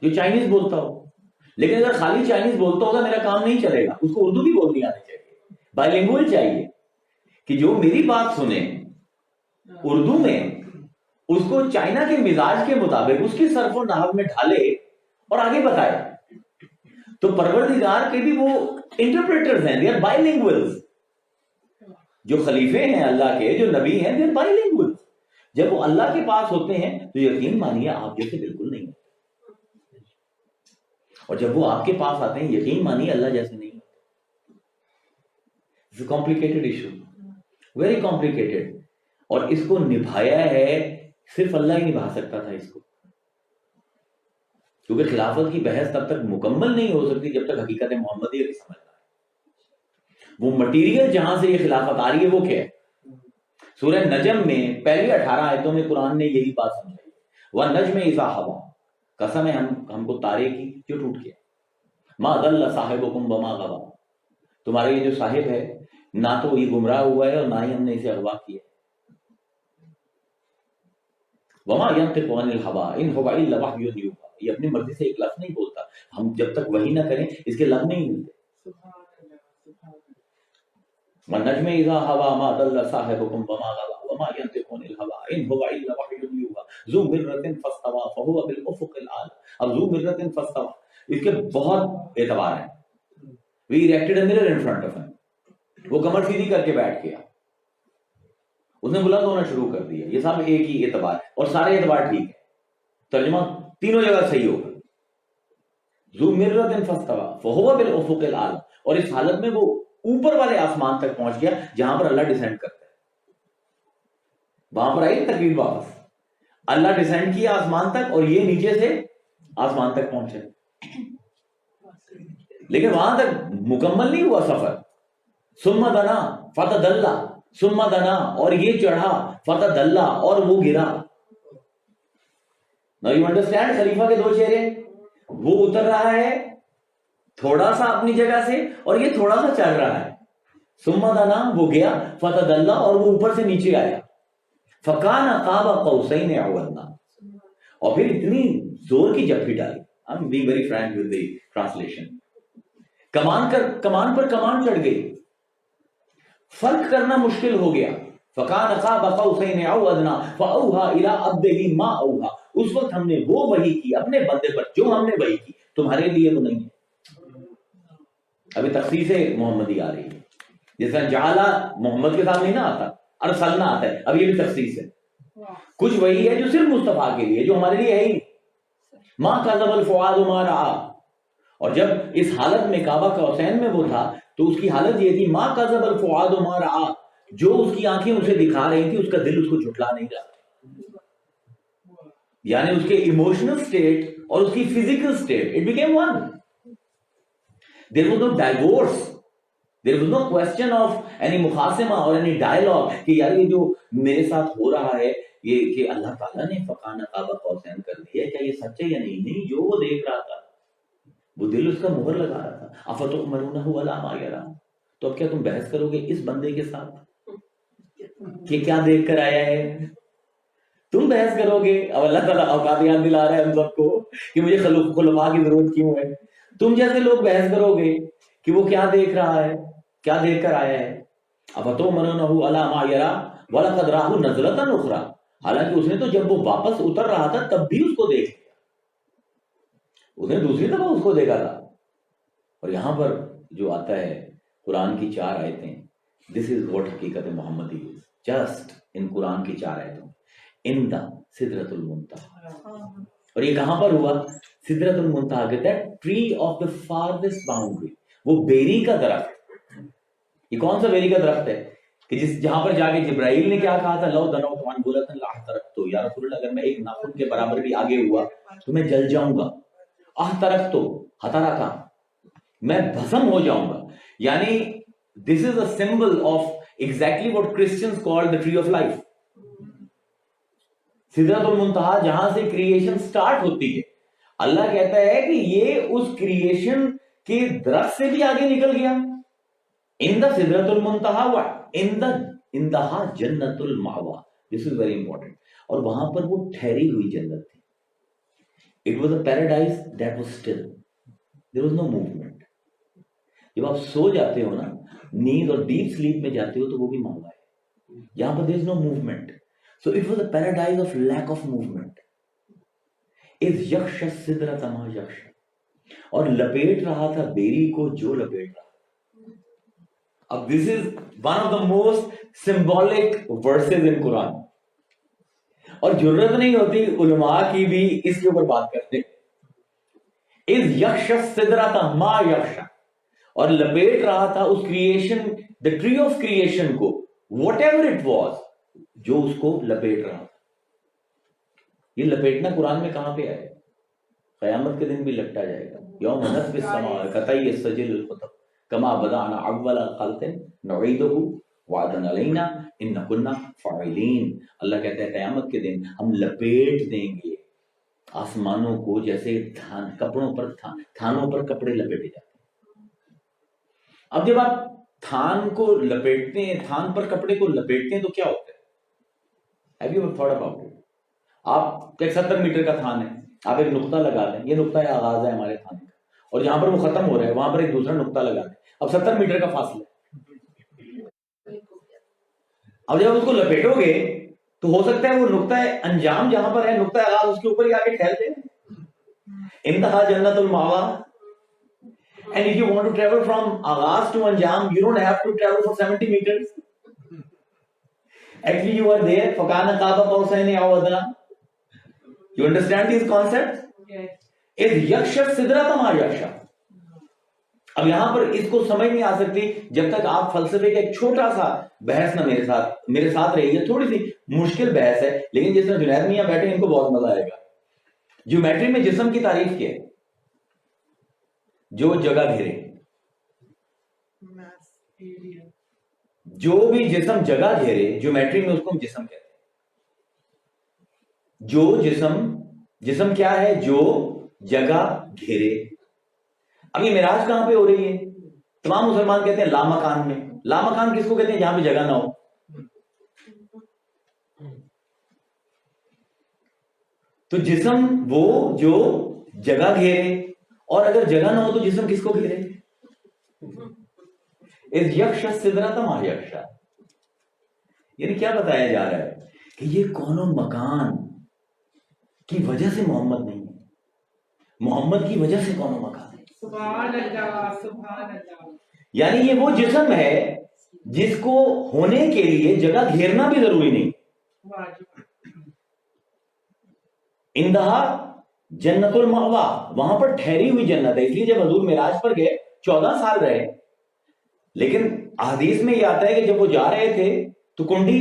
جو چائنیز بولتا ہو. لیکن اگر خالی چائنیز بولتا ہوگا میرا کام نہیں چلے گا, اس کو اردو بھی بولنی آنی چاہیے. بائی لینگویج چاہیے کہ جو میری بات سنے اردو میں, اس کو چائنا کے مزاج کے مطابق اس کی صرف و نحو میں ڈھالے اور آگے بتائے. تو پروردگار کے بھی وہ انٹرپریٹرز ہیں, they are bilinguals. جو خلیفے ہیں اللہ کے, جو نبی ہیں, they are bilinguals. جب وہ اللہ کے پاس ہوتے ہیں تو یقین مانیے آپ جیسے بالکل نہیں ہوتے, اور جب وہ آپ کے پاس آتے ہیں یقین مانیے اللہ جیسے نہیں ہوتے. It's a complicated issue, very complicated. اور اس کو نبھایا ہے صرف اللہ ہی نبھا سکتا تھا اس کو, کیونکہ خلافت کی بحث تب تک مکمل نہیں ہو سکتی جب تک حقیقت محمدیہ کی سمجھ نہ آئے. وہ مٹیریل جہاں سے یہ خلافت آ رہی ہے وہ کیا ہے؟ سورہ نجم میں پہلی 18 آیتوں میں قرآن نے یہی بات سمجھائی. وَالنَّجْمِ إِذَا هَوَىٰ, قسم ہے ہم کو تارے کی جو ٹوٹ گیا. مَا ضَلَّ صَاحِبُكُمْ وَمَا غَوَىٰ, تمہارا یہ جو صاحب ہے نہ تو یہ گمراہ ہوا ہے اور نہ ہی ہم نے اسے اغوا کیا. وَمَا يَنطِقُ عَنِ الْهَوَىٰ إِنْ هُوَ إِلَّا وَحْيٌ يُوحَىٰ, یہ اپنی مرضی سے ایک لفظ نہیں بولتا. ہم جب تک وحی نہ کریں اس کے لفظ نہیں ملتے. وَالنَّجْمِ إِذَا هَوَىٰ مَا ضَلَّ صَاحِبُكُمْ وَمَا غَوَىٰ وَمَا يَنطِقُ عَنِ الْهَوَىٰ إِنْ هُوَ إِلَّا وَحْيٌ يُوحَىٰ ذُو مِرَّةٍ فَاسْتَوَىٰ فَهُوَ بِالْأُفُقِ الْأَعْلَىٰ. اب ذُو مِرَّةٍ فَاسْتَوَىٰ اس کے بہت اعتبار ہیں. We erected a mirror in front of him. وہ کمر سیدھی کر کے بیٹھ گیا, اس نے بلند ہونا شروع کر دیا. یہ سب ایک ہی اعتبار, اور سارے اعتبار ٹھیک ہے. ترجمہ تینوں جگہ صحیح ہوگا. ذو مرۃ فاستوى فهو بالافق الاعلى, اور اس حالت میں وہ اوپر والے آسمان تک پہنچ گیا جہاں پر اللہ ڈیسینڈ کرتا ہے. وہاں پر آئی تقریر واپس, اللہ ڈیسینڈ کیا آسمان تک اور یہ نیچے سے آسمان تک پہنچے, لیکن وہاں تک مکمل نہیں ہوا سفر. ثم دنا فتدلى ثم دنا, اور یہ چڑھا فتدلى, اور وہ گرا. Now you understand خلیفہ کے دو چہرے, وہ اتر رہا ہے تھوڑا سا اپنی جگہ سے اور یہ تھوڑا سا چل رہا ہے. ثم دنا, وہ گیا, فتدلى, اور وہ اوپر سے نیچے آیا. فکان قاب قوسین او ادنی, اور پھر اتنی زور کی جھپٹی ڈالی. I'm being very frank with the translation. کمان پر کمان چڑھ گئی, فرق کرنا مشکل ہو گیا. فکان قاب قوسین او ادنی فاوحى الى عبده ما اوحى, اس وقت ہم نے وہ وحی کی اپنے بندے پر جو ہم نے وحی کی, تمہارے لیے وہ نہیں ہے. ابھی تخصیص محمدی آ رہی ہے, جس طرح جعلا محمد کے سامنے نہ آتا, ارسلنا آتا ہے, اب یہ بھی تخصیص ہے. کچھ وہی ہے جو صرف مصطفیٰ کے لیے, جو ہمارے لیے ہے ہی. ما کذب الفؤاد ما رأى, اور جب اس حالت میں کعبہ قوسین میں وہ تھا تو اس کی حالت یہ تھی, ما کذب الفؤاد ما رأى, جو اس کی آنکھیں اسے دکھا رہی تھی اس کا دل اس کو جھٹلا نہیں رہا. یعنی اس کے ایموشنل سٹیٹ اور اس کی physical state, it became one. There was no divorce. There was no question of any مخاصمہ اور any dialogue کہ یار یہ جو میرے ساتھ ہو رہا ہے یہ کہ اللہ تعالیٰ نے فکان قاب قوسین کر دیا, کیا یہ سچ ہے یا نہیں؟ نہیں, جو وہ دیکھ رہا تھا وہ دل اس کا مہر لگا رہا تھا. افتؤمنونہ علی ما یری, تو اب کیا تم بحث کرو گے اس بندے کے ساتھ کہ کیا دیکھ کر آیا ہے؟ تم بحث کرو گے؟ اب اللہ تعالیٰ اوقات یاد دلا رہا ہے ہم سب کو کہ مجھے خلفاء کی ضرورت کیوں ہے. تم جیسے لوگ بحث کرو گے کہ وہ کیا دیکھ رہا ہے, کیا دیکھ کر آیا ہے. افتؤمنونہ علی ما یری ولقد رآہ نزلۃ اخری, حالانکہ اس نے تو جب وہ واپس اتر رہا تھا تب بھی اس کو دیکھ لیا, اس نے دوسری دفعہ اس کو دیکھا تھا. اور یہاں پر جو آتا ہے قرآن کی 4 آیتیں, دس از واٹ حقیقت محمدی از, جسٹ ان قرآن کی 4 آیتوں ان دا سدرۃ المنتہی. اور یہ کہاں پر ہوا؟ سدرۃ المنتہی کہتا ہے tree of the forest boundary, وہ بیری کا درخت. یہ کون سا بیری کا درخت ہے کہ جہاں پر جا کے جبرائیل نے کیا کہا تھا, لو دنوت عن بلۃ لاحترقت, یا رسول اللہ اگر میں ایک ناخن کے برابر بھی آگے ہوا تو میں جل جاؤں گا. احترقت حترقا, میں بھسم ہو جاؤں گا. یعنی this is a symbol of exactly what Christians call the tree of life. سدرۃ المنتہی جہاں سے کریشن سٹارٹ ہوتی ہے, اللہ کہتا ہے کہ یہ اس کریشن کے درخت سے بھی آگے نکل گیا. ان دا سدرۃ المنتہی و ان دا انتہا جنت المأوی, دس از ویری امپورٹنٹ. اور وہاں پر وہ ٹھہری ہوئی جنت تھی. It was a paradise that was still. There was no movement. جب آپ سو جاتے ہو نا, نیند اور ڈیپ سلیپ میں جاتے ہو تو وہ بھی ماوا ہے. یہاں پر there is no movement. So it was a paradise of lack of movement. اذ یغشی السدرۃ ما یغشی, اور لپیٹ رہا تھا بیری کو جو لپیٹ رہا. اب this is one of the most symbolic verses in Quran. اور ضرورت نہیں ہوتی علماء کی بھی اس کے اوپر بات کرتے. اذ یغشی السدرۃ ما یغشی, اور لپیٹ رہا تھا اس creation, the tree of creation کو, whatever it was, جو اس کو لپیٹ رہا تھا. یہ لپیٹنا قرآن میں کہاں پہ آئے؟ قیامت کے دن بھی لپٹا جائے گا. یوم نطوی السماء کطی السجل الخطب کما بدأنا اول خلق نعیدہ وعدا علینا ان کنا فاعلین. اللہ کہتا ہے قیامت کے دن ہم لپیٹ دیں گے آسمانوں کو جیسے کپڑوں پر تھانوں پر کپڑے لپیٹے جاتے ہیں. اب جب آپ تھان کو لپیٹتے ہیں, تھان پر کپڑے کو لپیٹتے ہیں تو کیا ہوتا ہے؟ Have you ever thought about it? آپ ایک 70 میٹر کا تھان ہے, آپ ایک نقطہ لگا دیں, یہ نقطہ آغاز ہے ہمارے تھانے کا, اور جہاں پر وہ ختم ہو رہا ہے وہاں پر ایک دوسرا نقطہ لگا دیں. اب 70 میٹر کا فاصلہ. اب جب اس کو لپیٹو گے تو ہو سکتا ہے وہ نقطہ انجام جہاں پر ہے, نقطہ آغاز اس کے اوپر ہی آگے ٹھہر جائے. انتہا جنت المأوی. And if you want to travel from Agaz to Anjam, you don't have to travel for 70 meters. Actually, you are there. فَكَانَ قَابَ قَوْسَيْنِ أَوْ أَدْنَىٰ. You understand these concepts? Is yaksha sidrata ma yaksha. اب یہاں پر اس کو سمجھ نہیں آ سکتی جب تک آپ فلسفے کا ایک چھوٹا سا بحث نہ میرے ساتھ رہی ہے. تھوڑی سی مشکل بحث ہے لیکن جس میں جنید میاں بیٹھے ان کو بہت مزہ آئے گا. جیومیٹری میں جسم کی تعریف کیا ہے؟ جو جگہ گھیرے. جو بھی جسم جگہ گھیرے جیومیٹری میں اس کو ہم جسم کہتے ہیں. جو جسم کیا ہے؟ جو جگہ گھیرے. اب یہ معراج کہاں پہ ہو رہی ہے؟ تمام مسلمان کہتے ہیں لامکان میں. لامکان کس کو کہتے ہیں؟ جہاں پہ جگہ نہ ہو. تو جسم وہ جو جگہ گھیرے، اور اگر جگہ نہ ہو تو جسم کس کو گھیرے؟ اس یکش سدرۃ ما یکشا. یعنی کیا بتایا جا رہا ہے کہ یہ کون و مکان کی وجہ سے محمد نہیں ہے، محمد کی وجہ سے کون و مکان ہے. سبحان اللہ سبحان اللہ. یعنی یہ وہ جسم ہے جس کو ہونے کے لیے جگہ گھیرنا بھی ضروری نہیں. اندہا جنت المأوا، وہاں پر ٹھہری ہوئی جنت ہے. اس لیے جب حضور معراج پر گئے 14 سال رہے، لیکن حدیث میں یہ آتا ہے کہ جب وہ جا رہے تھے تو کنڈی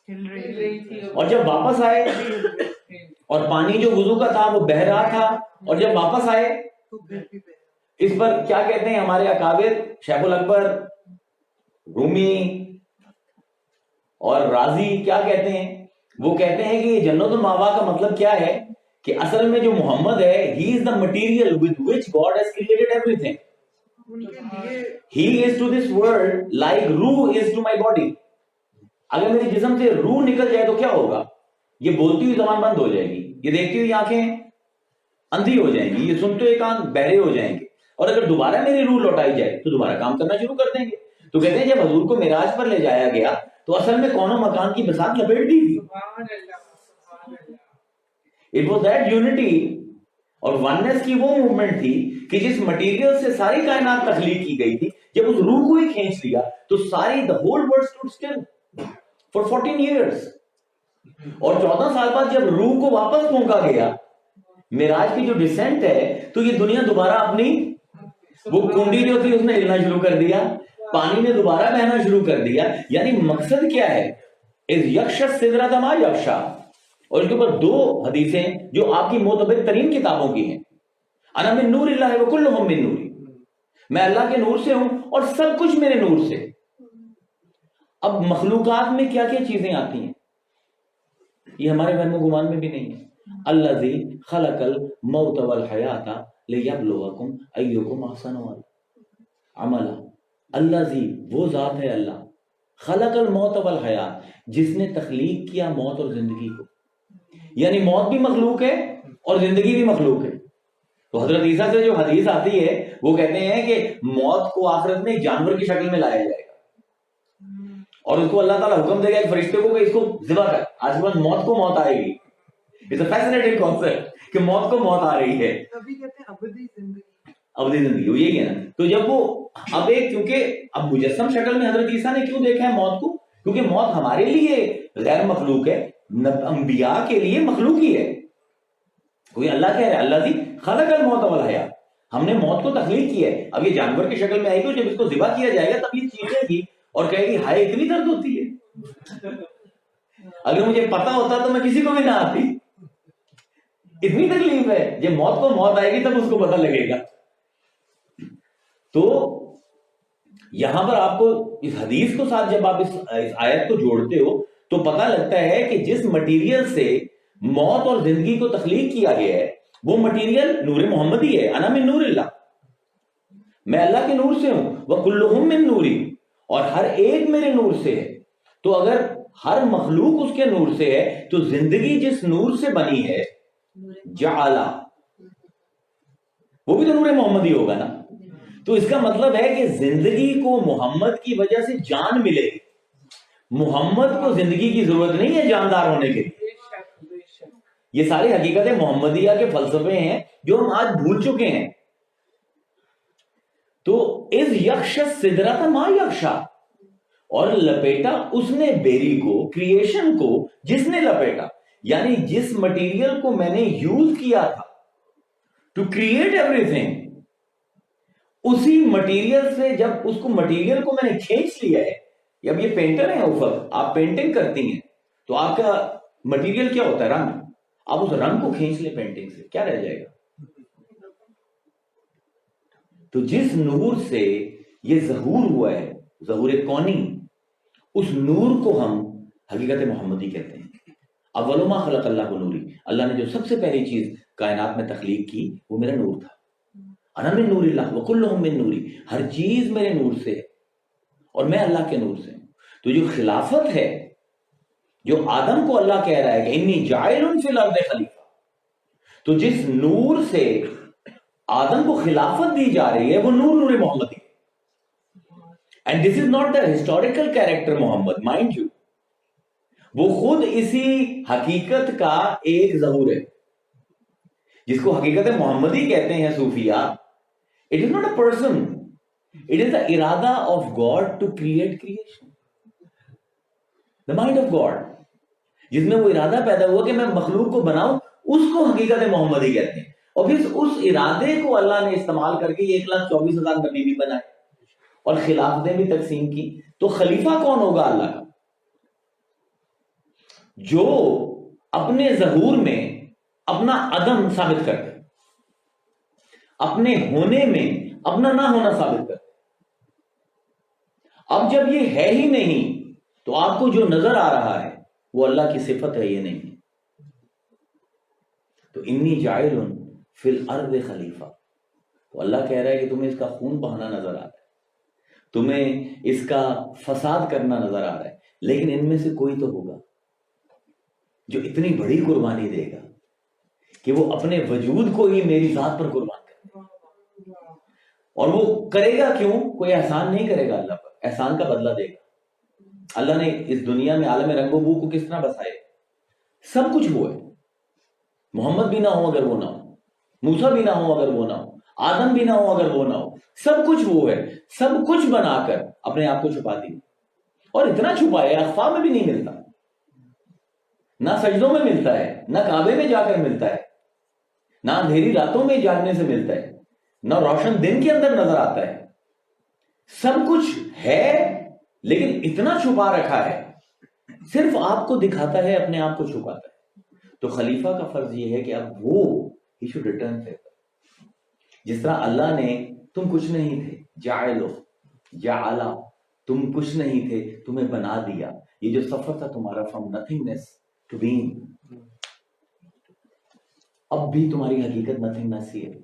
ہل رہی تھی، اور جب واپس آئے اور پانی جو وضو کا تھا وہ بہہ رہا تھا، اور جب واپس آئے اس پر کیا کہتے ہیں ہمارے اکابر شیخ الاکبر رومی اور رازی کیا کہتے ہیں؟ وہ کہتے ہیں کہ یہ جنت المأوا کا مطلب کیا ہے کہ اصل میں جو محمد ہے he is the material with which God has created everything. He is to this world like روح is to my body. اگر میری جسم سے روح نکل جائے تو کیا ہوگا؟ یہ بولتی ہوئی زبان بند ہو جائے گی، یہ دیکھتی ہوئی آنکھیں اندھی ہو جائیں گی، یہ سنتے ہوئے کان بہرے ہو جائیں گے، اور اگر دوبارہ میری روح لوٹائی جائے تو دوبارہ کام کرنا شروع کر دیں گے. تو کہتے ہیں جب حضور کو معراج پر لے جایا گیا تو اصل میں کون و مکان کی بساط لپیٹ دی تھی. It was that unity اور وننس کی وہ موومنٹ تھی کہ جس مٹیریل سے ساری کائنات تخلیق کی گئی تھی، جب اس روح کو ہی کھینچ لیا تو ساری the whole world stood still for 14 years. اور 14 سال بعد جب روح کو واپس پھونکا گیا، معراج کی جو ڈسینٹ ہے، تو یہ دنیا دوبارہ اپنی وہ کنڈی جو تھی اس نے ہلنا شروع کر دیا، پانی نے دوبارہ بہنا شروع کر دیا. یعنی مقصد کیا ہے؟ اس یکش سدرۃ ما یکشا. اور اس کے اوپر 2 حدیثیں جو آپ کی معتبر ترین کتابوں کی ہیں. انا من نور اللہ وکلہم من نوری، میں اللہ کے نور سے ہوں اور سب کچھ میرے نور سے. اب مخلوقات میں کیا کیا چیزیں آتی ہیں یہ ہمارے وہم و گمان میں بھی نہیں ہے. الذی خلق الموت والحیات لیبلوکم ایکم احسن عملا. الذی وہ ذات ہے اللہ، خلق الموت والحیات جس نے تخلیق کیا موت اور زندگی کو. یعنی موت بھی مخلوق ہے اور زندگی بھی مخلوق ہے. تو حضرت عیسیٰ سے جو حدیث آتی ہے وہ کہتے ہیں کہ موت کو آخرت میں جانور کی شکل میں لایا جائے گا، اور اس کو اللہ تعالیٰ حکم دے گا ایک فرشتے کو کہ اس کو ذبح کر. آج کے بعد موت کو موت آئے گی. It's a fascinating concept کہ موت کو موت آ رہی ہے. ابھی کہتے ہیں ابدی زندگی، ابدی زندگی وہ یہی ہے نا. تو جب وہ اب ایک کیونکہ اب مجسم شکل میں حضرت عیسیٰ نے کیوں دیکھا ہے موت کو؟ کیونکہ موت ہمارے لیے غیر مخلوق ہے، انبیاء کے لیے مخلوق ہی ہے. کوئی اللہ کہہ رہا ہے اللہ جی خلق الموت والحیات، ہم نے موت کو تخلیق کی ہے. اب یہ جانور کی شکل میں آئے گی، جب اس کو ذبح کیا جائے گا تب یہ چیخے گی اور کہے گی ہائے اتنی درد ہوتی ہے. اگر مجھے پتا ہوتا تو میں کسی کو بھی نہ آتی. اتنی تکلیف ہے. جب موت کو موت آئے گی تب اس کو پتہ لگے گا. تو یہاں پر آپ کو اس حدیث کو ساتھ جب آپ اس آیت کو جوڑتے ہو تو پتہ لگتا ہے کہ جس مٹیریل سے موت اور زندگی کو تخلیق کیا گیا ہے وہ مٹیریل نور محمدی ہے. انا من نور اللہ، میں اللہ کے نور سے ہوں. وَكُلُّهُم مِّن نوری، اور ہر ایک میرے نور سے ہے. تو اگر ہر مخلوق اس کے نور سے ہے تو زندگی جس نور سے بنی ہے جعلا، وہ بھی تو نور محمدی ہوگا نا. تو اس کا مطلب ہے کہ زندگی کو محمد کی وجہ سے جان ملے گی. محمد کو زندگی کی ضرورت نہیں ہے جاندار ہونے کے لیے. یہ ساری حقیقتیں محمدیہ کے فلسفے ہیں جو ہم آج بھول چکے ہیں. تو اس یکش سدرۃ ما یکشا، اور لپیٹا اس نے بیری کو، کریشن کو جس نے لپیٹا. یعنی جس مٹیریل کو میں نے یوز کیا تھا ٹو کریٹ ایوری تھنگ، اسی مٹیریل سے جب اس کو مٹیریل کو میں نے کھینچ لیا ہے، اب یہ پینٹر ہے اوپر، آپ پینٹنگ کرتی ہیں تو آپ کا مٹیریل کیا ہوتا ہے؟ رنگ. آپ اس رنگ کو کھینچ لیں پینٹنگ سے، کیا رہ جائے گا؟ تو جس نور سے یہ ظہور ہوا ہے، ظہور کونی، اس نور کو ہم حقیقت محمدی کہتے ہیں. اول ما خلق اللہ نوری، اللہ نے جو سب سے پہلی چیز کائنات میں تخلیق کی وہ میرا نور تھا. انا من نور اللہ وکلہم من نوری، ہر چیز میرے نور سے ہے اور میں اللہ کے نور سے ہوں. تو جو خلافت ہے، جو آدم کو اللہ کہہ رہا ہے کہ انی جاعل فی الارض خلیفہ، تو جس نور سے آدم کو خلافت دی جا رہی ہے وہ نور محمدی. And this is not the historical character Muhammad, mind you, وہ خود اسی حقیقت کا ایک ظہور ہے جس کو حقیقت محمدی کہتے ہیں صوفیہ. It is not a person, it is the ارادہ of God to create creation, the mind of God, جس میں وہ ارادہ پیدا ہوا کہ میں مخلوق کو بناؤں، اس کو حقیقت محمدی کہتے ہیں. اور پھر اس ارادے کو اللہ نے استعمال کر کے 1,24,000 نبی بھی بنائے اور خلافتیں بھی تقسیم کی. تو خلیفہ کون ہوگا اللہ کا؟ جو اپنے ظہور میں اپنا عدم ثابت کرتے، اپنے ہونے میں اپنا نہ ہونا ثابت کرتے. اب جب یہ ہے ہی نہیں تو آپ کو جو نظر آ رہا ہے وہ اللہ کی صفت ہے، یہ نہیں. تو انی جاعل فی الارض خلیفہ، تو اللہ کہہ رہا ہے کہ تمہیں اس کا خون بہانا نظر آ رہا ہے، تمہیں اس کا فساد کرنا نظر آ رہا ہے، لیکن ان میں سے کوئی تو ہوگا جو اتنی بڑی قربانی دے گا کہ وہ اپنے وجود کو ہی میری ذات پر قربان کرے گا. اور وہ کرے گا کیوں؟ کوئی احسان نہیں کرے گا اللہ پر، احسان کا بدلہ دے گا. اللہ نے اس دنیا میں عالم رنگ و بو کو کس طرح بسائے؟ سب کچھ وہ ہے. محمد بھی نہ ہو اگر وہ نہ ہو، موسیٰ بھی نہ ہو اگر وہ نہ ہو، آدم بھی نہ ہو اگر وہ نہ ہو، سب کچھ وہ ہے. سب کچھ بنا کر اپنے آپ کو چھپا دی، اور اتنا چھپایا اخفا میں بھی نہیں ملتا، نہ سجدوں میں ملتا ہے، نہ کعبے میں جا کر ملتا ہے، نہ اندھیری راتوں میں جاگنے سے ملتا ہے، نہ روشن دن کے اندر نظر آتا ہے. سب کچھ ہے لیکن اتنا چھپا رکھا ہے، صرف آپ کو دکھاتا ہے، اپنے آپ کو چھپاتا ہے. تو خلیفہ کا فرض یہ ہے کہ اب وہ ہی شوڈ ریٹرن فیور. جس طرح اللہ نے، تم کچھ نہیں تھے، جعلو جعلا، تم کچھ نہیں تھے، تمہیں بنا دیا. یہ جو سفر تھا تمہارا فرام نتھنگنیس ٹو بینگ، اب بھی تمہاری حقیقت نتھنگنیس ہی ہے.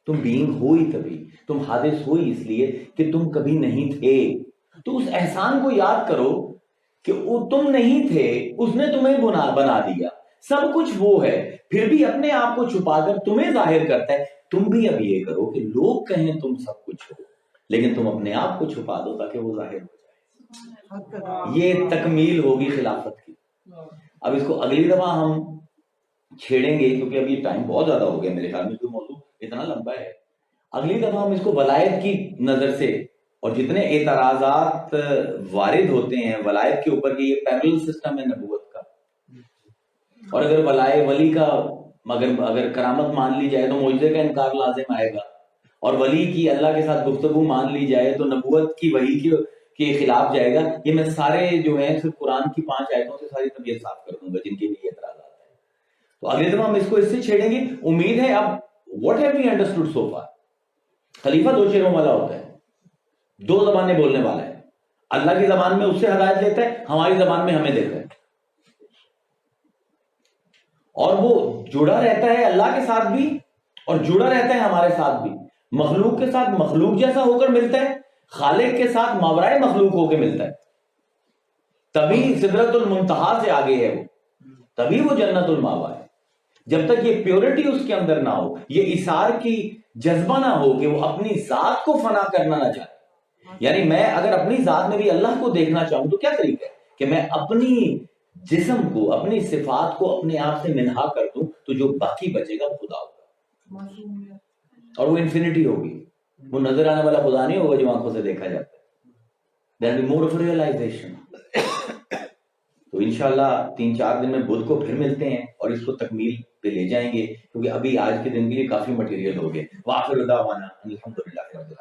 تم بینگ ہوئی تبھی، تم حادث ہوئی اس لیے کہ تم کبھی نہیں تھے. تو اس احسان کو یاد کرو کہ وہ تم نہیں تھے، اس نے تمہیں بنا دیا. سب کچھ وہ ہے، پھر بھی اپنے آپ کو چھپا کر تمہیں ظاہر کرتا ہے. تم بھی اب یہ کرو کہ لوگ کہیں تم سب کچھ ہو، لیکن تم اپنے آپ کو چھپا دو تاکہ وہ ظاہر ہو جائے. یہ تکمیل ہوگی خلافت کی. اب اس کو اگلی دفعہ ہم چھیڑیں گے کیونکہ اب یہ ٹائم بہت زیادہ ہو گیا میرے خیال میں، جو موضوع اتنا لمبا ہے. اگلی دفعہ ہم اس کو ولایت کی نظر سے، اور جتنے اعتراضات وارد ہوتے ہیں ولایت کے اوپر کہ یہ پیرلل سسٹم ہے نبوت کا، اور اگر ولی کا اگر کرامت مان لی جائے تو معجزے کا انکار لازم آئے گا، اور ولی کی اللہ کے ساتھ گفتگو مان لی جائے تو نبوت کی وحی کے خلاف جائے گا. یہ میں سارے جو ہیں صرف قرآن کی 5 آیتوں سے ساری طبیعت صاف کر دوں گا جن کے لیے اعتراضات ہیں. تو اگلی دفعہ ہم اس کو اس سے چھیڑیں گے. امید ہے اب what have we understood so far؟ خلیفہ 2 چہروں والا ہوتا ہے، 2 زبانیں بولنے والا ہے. اللہ کی زبان میں اس سے ہدایت لیتا ہے، ہماری زبان میں ہمیں دیتا ہے، اور وہ جڑا رہتا ہے اللہ کے ساتھ بھی اور جڑا رہتا ہے ہمارے ساتھ بھی. مخلوق کے ساتھ مخلوق جیسا ہو کر ملتا ہے، خالق کے ساتھ ماورائے مخلوق ہو کے ملتا ہے. تبھی سدرۃ المنتہا سے آگے ہے وہ، تبھی وہ جنت الماوا ہے. جب تک یہ پیورٹی اس کے اندر نہ ہو، یہ اثار کی جذبہ نہ ہو کہ وہ اپنی ذات کو فنا کرنا نہ چاہے. یعنی میں اگر اپنی ذات میں بھی اللہ کو دیکھنا چاہوں تو کیا طریقہ ہے کہ میں اپنی جسم کو، اپنی صفات کو اپنے آپ سے منہا کر دوں، تو جو باقی بچے گا وہ خدا ہوگا، اور وہ انفینٹی ہوگی. وہ نظر آنے والا خدا نہیں ہوگا جو آنکھوں سے دیکھا جاتا ہے. There will be more of realization. تو انشاءاللہ 3-4 دن میں بدھ کو پھر ملتے ہیں اور اس کو تکمیل پہ لے جائیں گے، کیونکہ ابھی آج کے دن کے لیے کافی مٹیریل ہو گئے. وآخر دعوانا الحمدللہ رب العالمین.